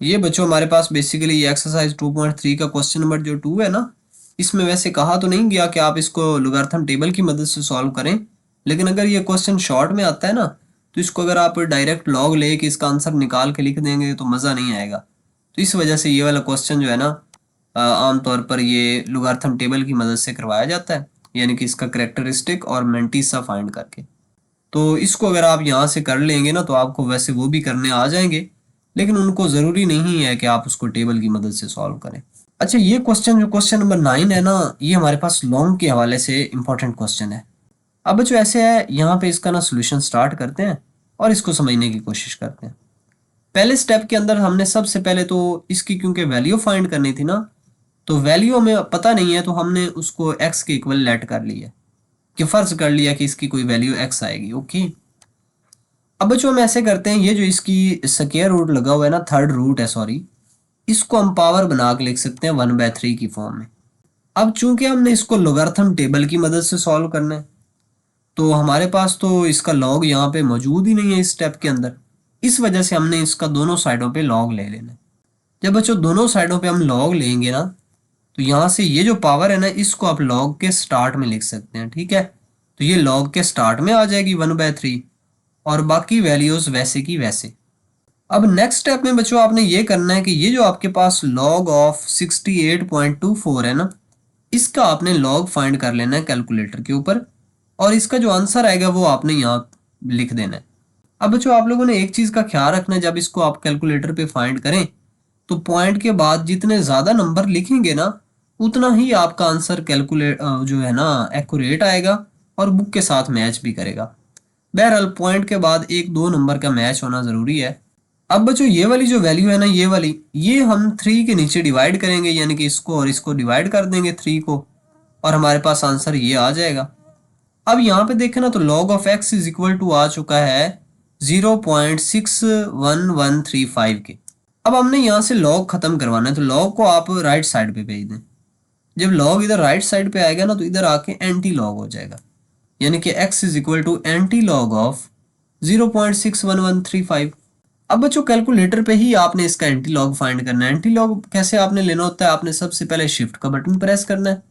ये बच्चों हमारे पास बेसिकली ये एक्सरसाइज 2.3 का क्वेश्चन नंबर जो 2 है ना, इसमें वैसे कहा तो नहीं गया कि आप इसको लोगारिथम टेबल की मदद से सॉल्व करें, लेकिन अगर ये क्वेश्चन शॉर्ट में आता है ना, तो इसको अगर आप डायरेक्ट लॉग ले के इसका आंसर निकाल के लिख देंगे तो मज़ा नहीं आएगा। तो इस वजह से ये वाला क्वेश्चन जो है ना, आमतौर पर ये लोगारिथम टेबल की मदद से करवाया जाता है, यानी कि इसका करेक्टरिस्टिक और मैंटिसा फाइंड करके। तो इसको अगर आप यहाँ से कर लेंगे ना, तो आपको वैसे वो भी करने आ जाएंगे, लेकिन उनको ज़रूरी नहीं है कि आप उसको टेबल की मदद से सॉल्व करें। अच्छा ये क्वेश्चन जो क्वेश्चन नंबर 9 है ना, ये हमारे पास लॉन्ग के हवाले से इंपॉर्टेंट क्वेश्चन है। अब बच्चों ऐसे है, यहाँ पे इसका ना सोल्यूशन स्टार्ट करते हैं और इसको समझने की कोशिश करते हैं। पहले स्टेप के अंदर हमने सबसे पहले तो इसकी क्योंकि वैल्यू फाइंड करनी थी ना, तो वैल्यू हमें पता नहीं है, तो हमने उसको x के इक्वल लेट कर लिया, कि फर्ज कर लिया कि इसकी कोई वैल्यू x आएगी। ओके, अब बच्चों हम ऐसे करते हैं, ये जो इसकी स्क्वायर रूट लगा हुआ है ना, थर्ड रूट है सॉरी, इसको हम पावर बना के लिख सकते हैं 1/3 की फॉर्म में। अब चूंकि हमने इसको लोगारिथम टेबल की मदद से सॉल्व करना है, तो हमारे पास तो इसका लॉग यहाँ पे मौजूद ही नहीं है इस स्टेप के अंदर, इस वजह से हमने इसका दोनों साइडों पे लॉग ले लेना है। जब बच्चों दोनों साइडों पे हम लॉग लेंगे ना, तो यहाँ से ये जो पावर है ना, इसको आप लॉग के स्टार्ट में लिख सकते हैं, ठीक है। तो ये लॉग के स्टार्ट में आ जाएगी 1/3 और बाकी वैल्यूज वैसे की वैसे। अब नेक्स्ट स्टेप में बच्चों आपने ये करना है कि ये जो आपके पास log ऑफ 68.24 है ना, इसका आपने log फाइंड कर लेना है कैलकुलेटर के ऊपर और इसका जो आंसर आएगा वो आपने यहाँ लिख देना है। अब बच्चों आप लोगों ने एक चीज़ का ख्याल रखना है, जब इसको आप कैलकुलेटर पे फाइंड करें तो पॉइंट के बाद जितने ज़्यादा नंबर लिखेंगे ना, उतना ही आपका आंसर कैलकुलेट जो है ना एक्यूरेट आएगा और बुक के साथ मैच भी करेगा। बहरहाल पॉइंट के बाद 1-2 नंबर का मैच होना ज़रूरी है। अब बच्चों ये वाली जो वैल्यू है ना, ये वाली, ये हम 3 के नीचे डिवाइड करेंगे, यानी कि इसको और इसको डिवाइड कर देंगे 3 को और हमारे पास आंसर ये आ जाएगा। अब यहाँ पे देखें ना तो log of x is equal to आ चुका है 0.61135 के। अब हमने यहाँ से log खत्म करवाना है, तो log को आप राइट साइड पे भेज दें। जब log इधर राइट साइड पे आएगा ना, तो इधर आके एंटी log हो जाएगा, यानी कि x is equal to anti log of 0.61135। अब बच्चों कैलकुलेटर पे ही आपने इसका एंटी लॉग फाइंड करना है। एंटी लॉग कैसे आपने लेना होता है, आपने सबसे पहले शिफ्ट का बटन प्रेस करना है,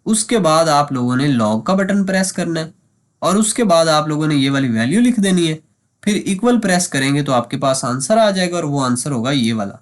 उसके बाद आप लोगों ने लॉग का बटन प्रेस करना है और उसके बाद आप लोगों ने ये वाली वैल्यू लिख देनी है। फिर इक्वल प्रेस करेंगे तो आपके पास आंसर आ जाएगा और वो आंसर होगा ये वाला।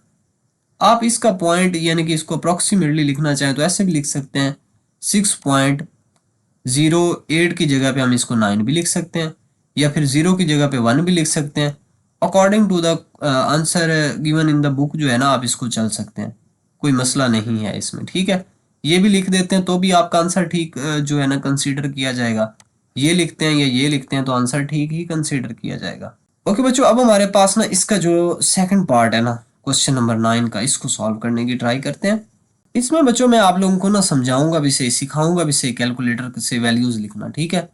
आप इसका पॉइंट यानी कि इसको अप्रॉक्सीमेटली लिखना चाहें तो ऐसे भी लिख सकते हैं, 6.08 की जगह पे हम इसको 9 भी लिख सकते हैं, या फिर 0 की जगह पे 1 भी लिख सकते हैं। According to the answer given in the book जो है ना, आप इसको चल सकते हैं, कोई मसला नहीं है इसमें, ठीक है। ये भी लिख देते हैं तो भी आपका आंसर ठीक जो है ना कंसीडर किया जाएगा। ये लिखते हैं या ये लिखते हैं तो आंसर ठीक ही कंसीडर किया जाएगा। ओके बच्चों, अब हमारे पास ना इसका जो सेकंड पार्ट है ना, क्वेश्चन नंबर 9 का, इसको सॉल्व करने की ट्राई करते हैं। इसमें बच्चों मैं आप लोगों को ना समझाऊंगा भी सही, सिखाऊंगा भी सही कैलकुलेटर से वैल्यूज लिखना, ठीक है।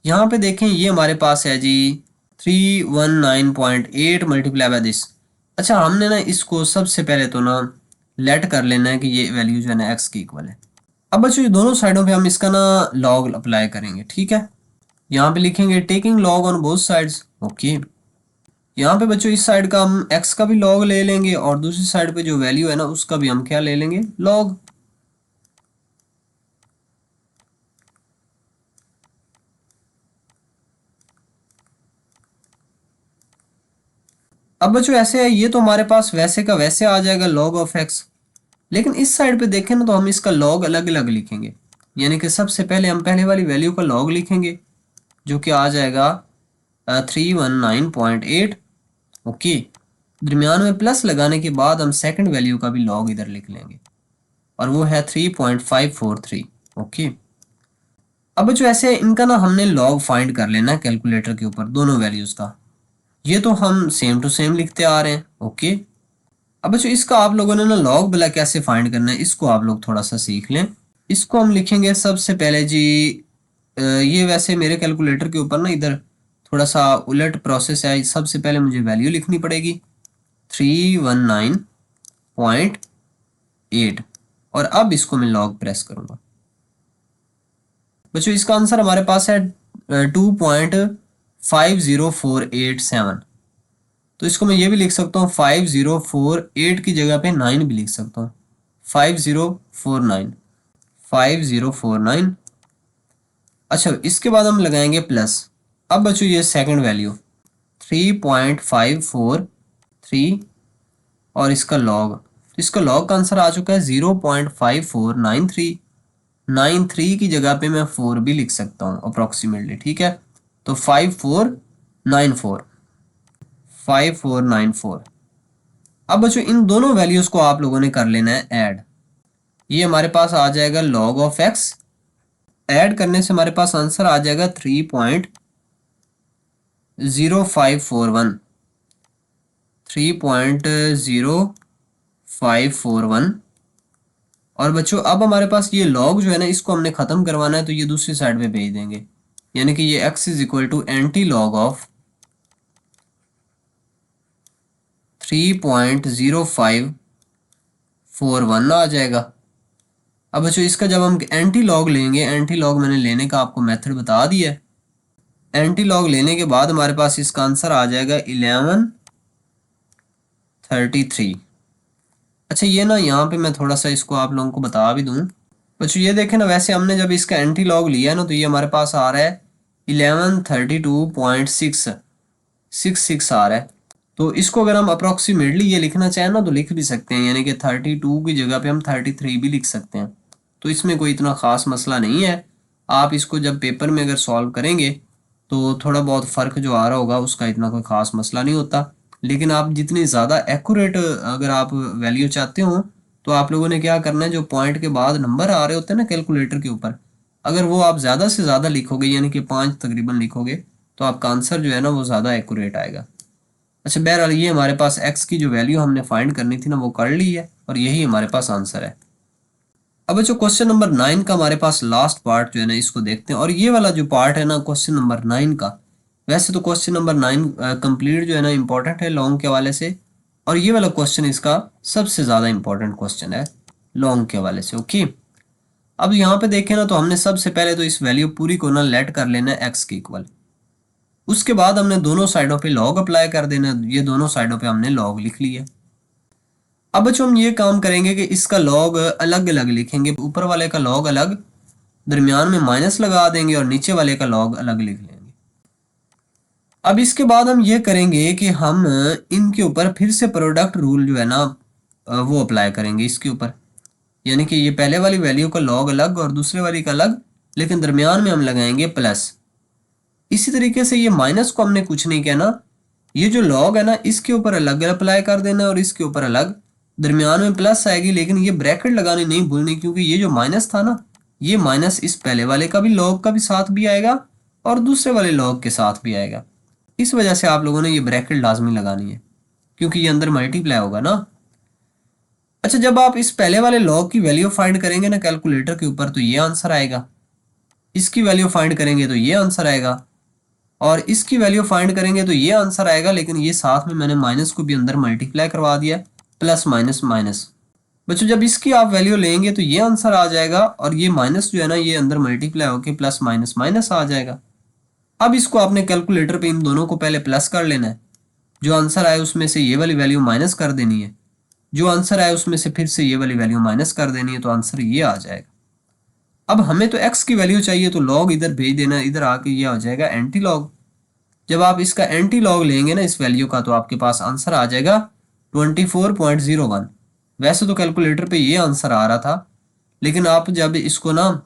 यहाँ पे देखें ये हमारे पास है जी 319.8 मल्टीप्लाई बाय दिस। अच्छा हमने ना इसको सबसे पहले तो ना लेट कर लेना है कि ये वैल्यू जो है ना एक्स के इक्वल है। अब बच्चों ये दोनों साइडों पे हम इसका ना लॉग अप्लाई करेंगे, ठीक है। यहाँ पे लिखेंगे taking log on both sides, okay. यहाँ पे बच्चों इस साइड का हम एक्स का भी लॉग ले लेंगे और दूसरी साइड पे जो वैल्यू है ना उसका भी हम क्या ले लेंगे, लॉग। अब बच्चों ऐसे है, ये तो हमारे पास वैसे का वैसे आ जाएगा log ऑफ एक्स, लेकिन इस साइड पे देखें ना तो हम इसका log अलग अलग लिखेंगे। यानी कि सबसे पहले हम पहले वाली वैल्यू का log लिखेंगे जो कि आ जाएगा 319.8, ओके। दरमियान में प्लस लगाने के बाद हम सेकंड वैल्यू का भी log इधर लिख लेंगे और वो है 3.543, ओके। अब बच्चों ऐसे इनका ना हमने log फाइंड कर लेना है कैलकुलेटर के ऊपर दोनों वैल्यूज का। ये तो हम सेम टू सेम लिखते आ रहे हैं, ओके। अब बच्चों इसका आप लोगों ने ना लॉग भला कैसे फाइंड करना है, इसको आप लोग थोड़ा सा सीख लें। इसको हम लिखेंगे सबसे पहले जी, ये वैसे मेरे कैलकुलेटर के ऊपर ना इधर थोड़ा सा उलट प्रोसेस है। सबसे पहले मुझे वैल्यू लिखनी पड़ेगी 319.8 और अब इसको मैं लॉग प्रेस करूंगा। बच्चों इसका आंसर हमारे पास है 2.50487। तो इसको मैं ये भी लिख सकता हूँ 5048 की जगह पे 9 भी लिख सकता हूँ, 5049। अच्छा इसके बाद हम लगाएंगे प्लस। अब बच्चों ये सेकंड वैल्यू 3.543 और इसका लॉग, तो इसका लॉग का आंसर आ चुका है 0.5493। की जगह पे मैं 4 भी लिख सकता हूँ अप्रोक्सीमेटली, ठीक है। तो 5494। अब बच्चों इन दोनों वैल्यूज को आप लोगों ने कर लेना है ऐड। ये हमारे पास आ जाएगा log ऑफ एक्स, ऐड करने से हमारे पास आंसर आ जाएगा 3.0541। और बच्चों अब हमारे पास ये log जो है ना इसको हमने ख़त्म करवाना है, तो ये दूसरी साइड पे भेज देंगे, यानी कि ये x is equal to anti log of 3.0541 आ जाएगा। अब बच्चों इसका जब हम एंटी लॉग लेंगे, एंटी लॉग मैंने लेने का आपको मेथड बता दिया है। एंटी लॉग लेने के बाद हमारे पास इसका आंसर आ जाएगा 11 33। अच्छा ये ना यहाँ पे मैं थोड़ा सा इसको आप लोगों को बता भी दूँ। बच्चों ये देखें ना, वैसे हमने जब इसका एंटी लॉग लिया है ना, तो ये हमारे पास आ रहा है 1132.666 आ रहा है। तो इसको अगर हम अप्रोक्सीमेटली ये लिखना चाहें ना तो लिख भी सकते हैं, यानी कि 32 की जगह पे हम 33 भी लिख सकते हैं। तो इसमें कोई इतना ख़ास मसला नहीं है। आप इसको जब पेपर में अगर सॉल्व करेंगे तो थोड़ा बहुत फ़र्क जो आ रहा होगा उसका इतना कोई ख़ास मसला नहीं होता। लेकिन आप जितनी ज़्यादा एक्यूरेट अगर आप वैल्यू चाहते हो तो आप लोगों ने क्या करना है, जो पॉइंट के बाद नंबर आ रहे होते हैं ना कैलकुलेटर के ऊपर, अगर वो आप ज़्यादा से ज़्यादा लिखोगे यानी कि 5 तकरीबन लिखोगे तो आपका आंसर जो है ना वो ज़्यादा एक्यूरेट आएगा। अच्छा बहरहाल ये हमारे पास x की जो वैल्यू हमने फाइंड करनी थी ना वो कर ली है और यही हमारे पास आंसर है। अब जो क्वेश्चन नंबर 9 का हमारे पास लास्ट पार्ट जो है ना इसको देखते हैं। और ये वाला जो पार्ट है ना क्वेश्चन नंबर 9 का, वैसे तो क्वेश्चन नंबर 9 कंप्लीट जो है ना इम्पोर्टेंट है लॉन्ग के हवाले से, और ये वाला क्वेश्चन इसका सबसे ज़्यादा इम्पोर्टेंट क्वेश्चन है लॉन्ग के हवाले से। ओके, अब यहाँ पे देखें ना तो हमने सबसे पहले तो इस वैल्यू पूरी को ना लेट कर लेना है x के इक्वल। उसके बाद हमने दोनों साइडों पे लॉग अप्लाई कर देना है। ये दोनों साइडों पे हमने लॉग लिख लिया। अब बच्चों हम ये काम करेंगे कि इसका लॉग अलग अलग लिखेंगे, ऊपर वाले का लॉग अलग, दरमियान में माइनस लगा देंगे और नीचे वाले का लॉग अलग लिख लेंगे। अब इसके बाद हम ये करेंगे कि हम इनके ऊपर फिर से प्रोडक्ट रूल जो है ना वो अप्लाई करेंगे इसके ऊपर, यानी कि ये पहले वाली वैल्यू का लॉग अलग और दूसरे वाली का अलग, लेकिन दरमियान में हम लगाएंगे प्लस। इसी तरीके से ये माइनस को हमने कुछ नहीं कहना, ये जो लॉग है ना इसके ऊपर अलग अप्लाई कर देना और इसके ऊपर अलग, दरमियान में प्लस आएगी, लेकिन ये ब्रैकेट लगानी नहीं भूलनी, क्योंकि ये जो माइनस था ना ये माइनस इस पहले वाले का भी लॉग का भी साथ भी आएगा और दूसरे वाले लॉग के साथ भी आएगा। इस वजह से आप लोगों ने ये ब्रैकेट लाजमी लगानी है, क्योंकि ये अंदर मल्टीप्लाई होगा ना। अच्छा जब आप इस पहले वाले लॉग की वैल्यू फाइंड करेंगे ना कैलकुलेटर के ऊपर तो ये आंसर आएगा, इसकी वैल्यू फाइंड करेंगे तो ये आंसर आएगा, और इसकी वैल्यू फाइंड करेंगे तो ये आंसर आएगा, लेकिन ये साथ में मैंने माइनस को भी अंदर मल्टीप्लाई करवा दिया, प्लस माइनस माइनस। बच्चों जब इसकी आप वैल्यू लेंगे तो ये आंसर आ जाएगा और ये माइनस जो है ना ये अंदर मल्टीप्लाई होकर प्लस माइनस माइनस आ जाएगा। अब इसको आपने कैलकुलेटर पे इन दोनों को पहले प्लस कर लेना है, जो आंसर आए उसमें से ये वाली वैल्यू माइनस कर देनी है, जो आंसर आए उसमें से फिर से ये वाली वैल्यू माइनस कर देनी है, तो आंसर ये आ जाएगा। अब हमें तो x की वैल्यू चाहिए तो लॉग इधर भेज देना, इधर आके ये आ जाएगा एंटी लॉग। जब आप इसका एंटी लॉग लेंगे ना इस वैल्यू का तो आपके पास आंसर आ जाएगा 24.01। वैसे तो कैलकुलेटर पे ये आंसर आ रहा था, लेकिन आप जब इसको ना,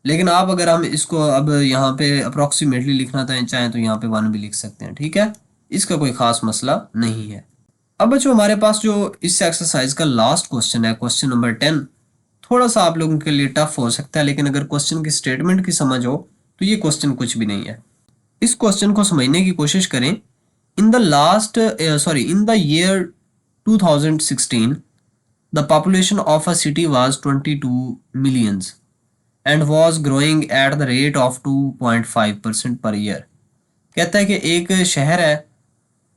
लेकिन आप अगर हम इसको अब यहाँ पे अप्रोक्सीमेटली लिखना चाहें तो यहाँ पे 1 भी लिख सकते हैं, ठीक है, इसका कोई ख़ास मसला नहीं है। अब बच्चों हमारे पास जो इस एक्सरसाइज का लास्ट क्वेश्चन है क्वेश्चन नंबर 10, थोड़ा सा आप लोगों के लिए टफ हो सकता है, लेकिन अगर क्वेश्चन की स्टेटमेंट की समझ हो तो ये क्वेश्चन कुछ भी नहीं है। इस क्वेश्चन को समझने की कोशिश करें। In the year 2016 the population of a city was 22 millions and was growing at the rate of 2.5% per year. कहता है कि एक शहर है,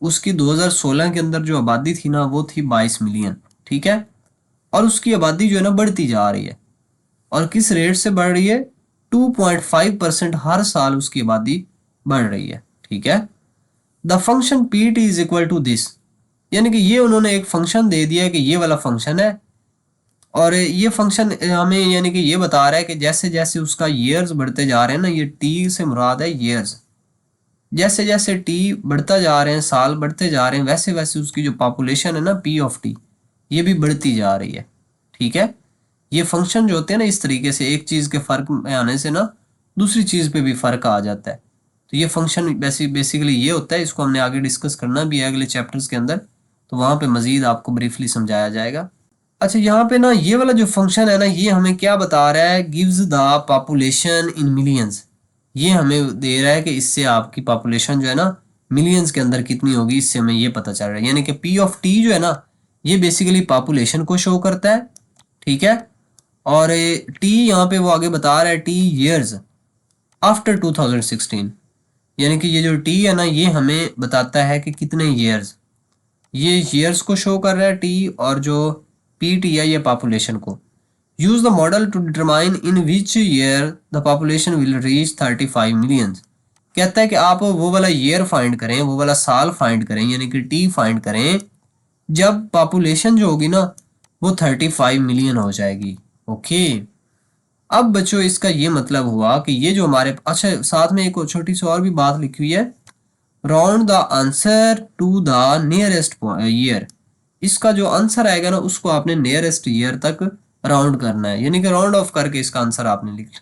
उसकी 2016 के अंदर जो आबादी थी ना वो थी 22 मिलियन, ठीक है, और उसकी आबादी जो है ना बढ़ती जा रही है, और किस रेट से बढ़ रही है, 2.5% हर साल उसकी आबादी बढ़ रही है, ठीक है। The function P T is equal to this, यानी कि ये उन्होंने एक फंक्शन दे दिया है कि ये वाला फंक्शन है, और ये फंक्शन हमें यानी कि ये बता रहा है कि जैसे जैसे उसका ईयर्स बढ़ते जा रहे हैं ना, ये टी से मुराद है ईयर्स, जैसे जैसे टी बढ़ता जा रहे हैं, साल बढ़ते जा रहे हैं, वैसे वैसे उसकी जो पॉपुलेशन है ना पी ऑफ टी ये भी बढ़ती जा रही है, ठीक है। ये फंक्शन जो होते हैं ना इस तरीके से एक चीज़ के फ़र्क में आने से ना दूसरी चीज़ पे भी फ़र्क आ जाता है। तो ये फंक्शन बेसिकली ये होता है, इसको हमने आगे डिस्कस करना भी है अगले चैप्टर्स के अंदर, तो वहाँ पे मज़ीद आपको ब्रीफली समझाया जाएगा। अच्छा यहाँ पे ना ये वाला जो फंक्शन है ना ये हमें क्या बता रहा है, gives the population in millions. ये हमें दे रहा है कि इससे आपकी पॉपुलेशन जो है ना मिलियंस के अंदर कितनी होगी, इससे हमें ये पता चल रहा है, यानी कि पी ऑफ टी जो है ना ये बेसिकली पॉपुलेशन को शो करता है, ठीक है। और टी यहाँ पे वो आगे बता रहा है टी ईयर्स आफ्टर 2016, यानी कि ये जो टी है ना ये हमें बताता है कि कितने ईयर्स, ये ईयर्स को शो कर रहा है टी, और जो पी टी है ये पॉपुलेशन को। Use the model to determine in which year the population will reach 35 millions. कहता है कि आप वो वाला ईयर फाइंड करें, वो वाला साल फाइंड करें, यानी कि टी फाइंड करें जब पॉपुलेशन जो होगी ना वो 35 मिलियन हो जाएगी। ओके, अब बच्चों इसका ये मतलब हुआ कि ये जो हमारे, अच्छा साथ में एक छोटी सी और भी बात लिखी हुई है, round the answer to the nearest year. इसका जो आंसर आएगा ना उसको आपने नियरेस्ट ईयर तक राउंड करना है, यानी कि राउंड ऑफ करके इसका आंसर आपने लिखना।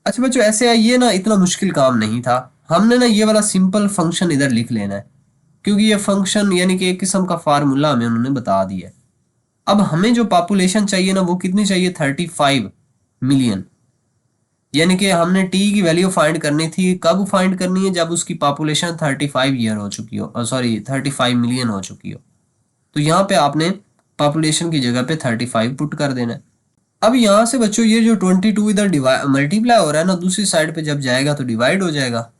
अच्छा बच्चों, ऐसे ये ना इतना मुश्किल काम नहीं था, हमने ना ये वाला सिंपल फंक्शन इधर लिख लेना है, क्योंकि ये फंक्शन यानी कि एक किस्म का फार्मूला हमें उन्होंने बता दिया है। अब हमें जो पॉपुलेशन चाहिए ना वो कितनी चाहिए, 35 मिलियन। यानी कि हमने टी की वैल्यू फाइंड करनी थी, कब फाइंड करनी है, जब उसकी पॉपुलेशन 35 ईयर हो चुकी हो, सॉरी 35 मिलियन हो चुकी हो। तो यहाँ पे आपने पॉपुलेशन की जगह पे 35 पुट कर देना है। अब यहाँ से बच्चों ये जो 22 इधर मल्टीप्लाई हो रहा है ना, दूसरी साइड पे जब जाएगा तो डिवाइड हो जाएगा,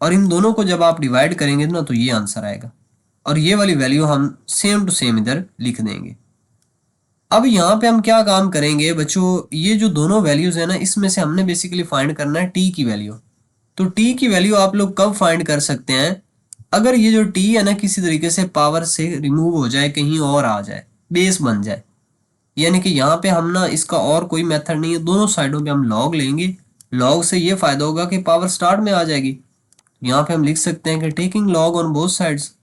और इन दोनों को जब आप डिवाइड करेंगे ना तो ये आंसर आएगा, और ये वाली वैल्यू हम सेम टू सेम इधर लिख देंगे। अब यहाँ पे हम क्या काम करेंगे बच्चों, ये जो दोनों वैल्यूज है ना इसमें से हमने बेसिकली फाइंड करना है टी की वैल्यू। तो टी की वैल्यू आप लोग कब फाइंड कर सकते हैं, अगर ये जो टी है ना किसी तरीके से पावर से रिमूव हो जाए, कहीं और आ जाए, बेस बन जाए। यानी कि यहाँ पे हम ना इसका और कोई मेथड नहीं है, दोनों साइडों पे हम लॉग लेंगे। लॉग से ये फायदा होगा कि पावर स्टार्ट में आ जाएगी। यहाँ पे हम लिख सकते हैं कि taking log on both sides.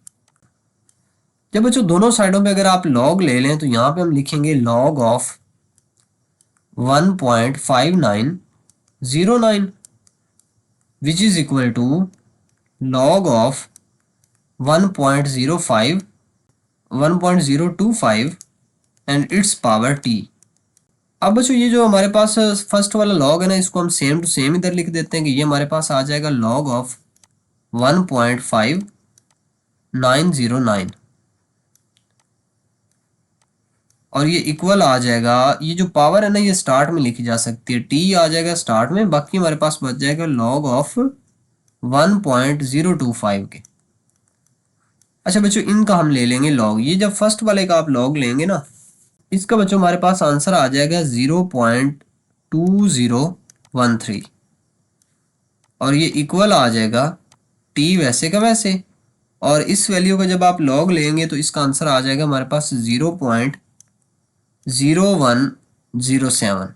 जब बच्चों दोनों साइडों पे अगर आप लॉग ले लें तो यहाँ पे हम लिखेंगे log of 1.5909 which is equal to log of 1.05 1.025 and its power t। अब बच्चों ये जो हमारे पास फर्स्ट वाला लॉग है ना इसको हम सेम टू सेम इधर लिख देते हैं कि ये हमारे पास आ जाएगा लॉग ऑफ 1.5909, और ये इक्वल आ जाएगा, ये जो पावर है ना ये स्टार्ट में लिखी जा सकती है, टी आ जाएगा स्टार्ट में, बाकी हमारे पास बच जाएगा लॉग ऑफ 1.025 के। अच्छा बच्चों इनका हम ले लेंगे लॉग, ये जब फर्स्ट वाले का आप लॉग लेंगे ना इसका बच्चों हमारे पास आंसर आ जाएगा 0.2013, और ये इक्वल आ जाएगा टी वैसे का वैसे, और इस वैल्यू का जब आप लॉग लेंगे तो इसका आंसर आ जाएगा हमारे पास 0.0107।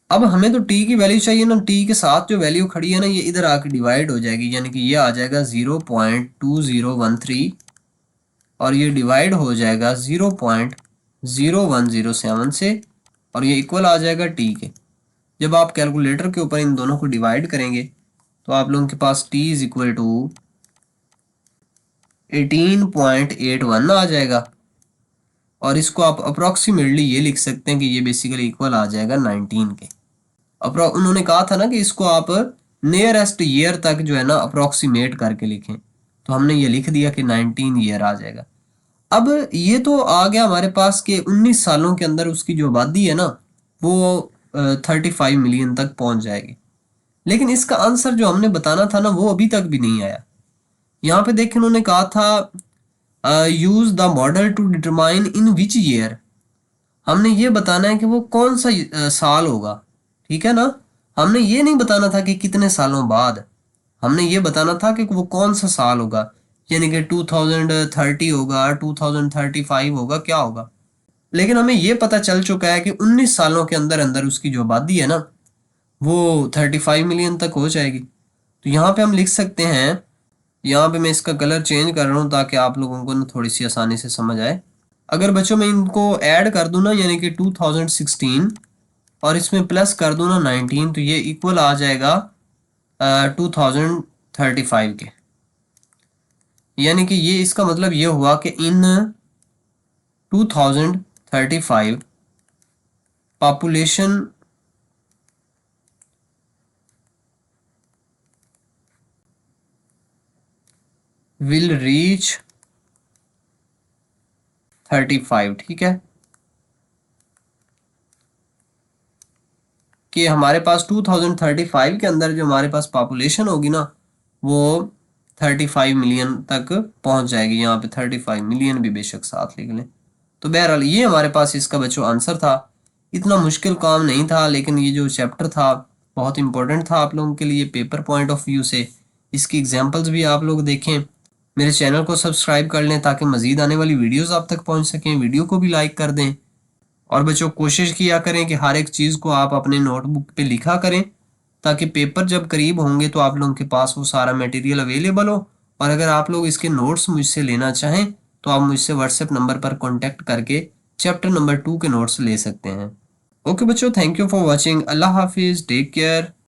अब हमें तो टी की वैल्यू चाहिए ना, टी के साथ जो वैल्यू खड़ी है ना ये इधर आके डिवाइड हो जाएगी, यानी कि ये आ जाएगा 0.2013, और ये डिवाइड हो जाएगा 0.0107 से, और ये इक्वल आ जाएगा टी के। जब आप कैलकुलेटर के ऊपर इन दोनों को डिवाइड करेंगे तो आप लोगों के पास t इज इक्वल टू 18.81 आ जाएगा, और इसको आप अप्रोक्सीमेटली ये लिख सकते हैं कि ये बेसिकली इक्वल आ जाएगा 19 के। उन्होंने कहा था ना कि इसको आप नियरेस्ट ईयर तक जो है ना अप्रोक्सीमेट करके लिखें, तो हमने ये लिख दिया कि 19 ईयर आ जाएगा। अब ये तो आ गया हमारे पास कि 19 सालों के अंदर उसकी जो आबादी है ना वो 35 मिलियन तक पहुंच जाएगी, लेकिन इसका आंसर जो हमने बताना था ना वो अभी तक भी नहीं आया। यहाँ पे देखिए उन्होंने कहा था use the model to determine in which year. हमने ये बताना है कि वो कौन सा साल होगा, ठीक है ना। हमने ये नहीं बताना था कि कितने सालों बाद, हमने ये बताना था कि वो कौन सा साल होगा, यानी कि 2030 होगा, 2035 होगा, क्या होगा। लेकिन हमें ये पता चल चुका है कि 19 सालों के अंदर अंदर उसकी जो आबादी है ना वो 35 मिलियन तक हो जाएगी। तो यहाँ पे हम लिख सकते हैं, यहाँ पे मैं इसका कलर चेंज कर रहा हूँ ताकि आप लोगों को ना थोड़ी सी आसानी से समझ आए। अगर बच्चों मैं इनको ऐड कर दूँ ना यानी कि 2016 और इसमें प्लस कर दूँ ना 19, तो ये इक्वल आ जाएगा 2035 के। यानी कि ये इसका मतलब ये हुआ कि इन 2035 पॉपुलेशन विल रीच 35, ठीक है, कि हमारे पास 2035 के अंदर जो हमारे पास पॉपुलेशन होगी ना वो 35 मिलियन तक पहुंच जाएगी। यहाँ पे 35 मिलियन भी बेशक साथ लिख लें। तो बहरहाल ये हमारे पास इसका बच्चों आंसर था। इतना मुश्किल काम नहीं था, लेकिन ये जो चैप्टर था बहुत इंपॉर्टेंट था आप लोगों के लिए पेपर पॉइंट ऑफ व्यू से। इसकी एग्जाम्पल्स भी आप लोग देखें, मेरे चैनल को सब्सक्राइब कर लें ताकि मज़ीद आने वाली वीडियोस आप तक पहुंच सकें। वीडियो को भी लाइक कर दें और बच्चों कोशिश किया करें कि हर एक चीज़ को आप अपने नोटबुक पे लिखा करें ताकि पेपर जब करीब होंगे तो आप लोगों के पास वो सारा मटेरियल अवेलेबल हो। और अगर आप लोग इसके नोट्स मुझसे लेना चाहें तो आप मुझसे व्हाट्सएप नंबर पर कॉन्टैक्ट करके चैप्टर नंबर 2 के नोट्स ले सकते हैं। ओके बच्चों, थैंक यू फॉर वॉचिंग। अल्लाह हाफिज़, टेक केयर।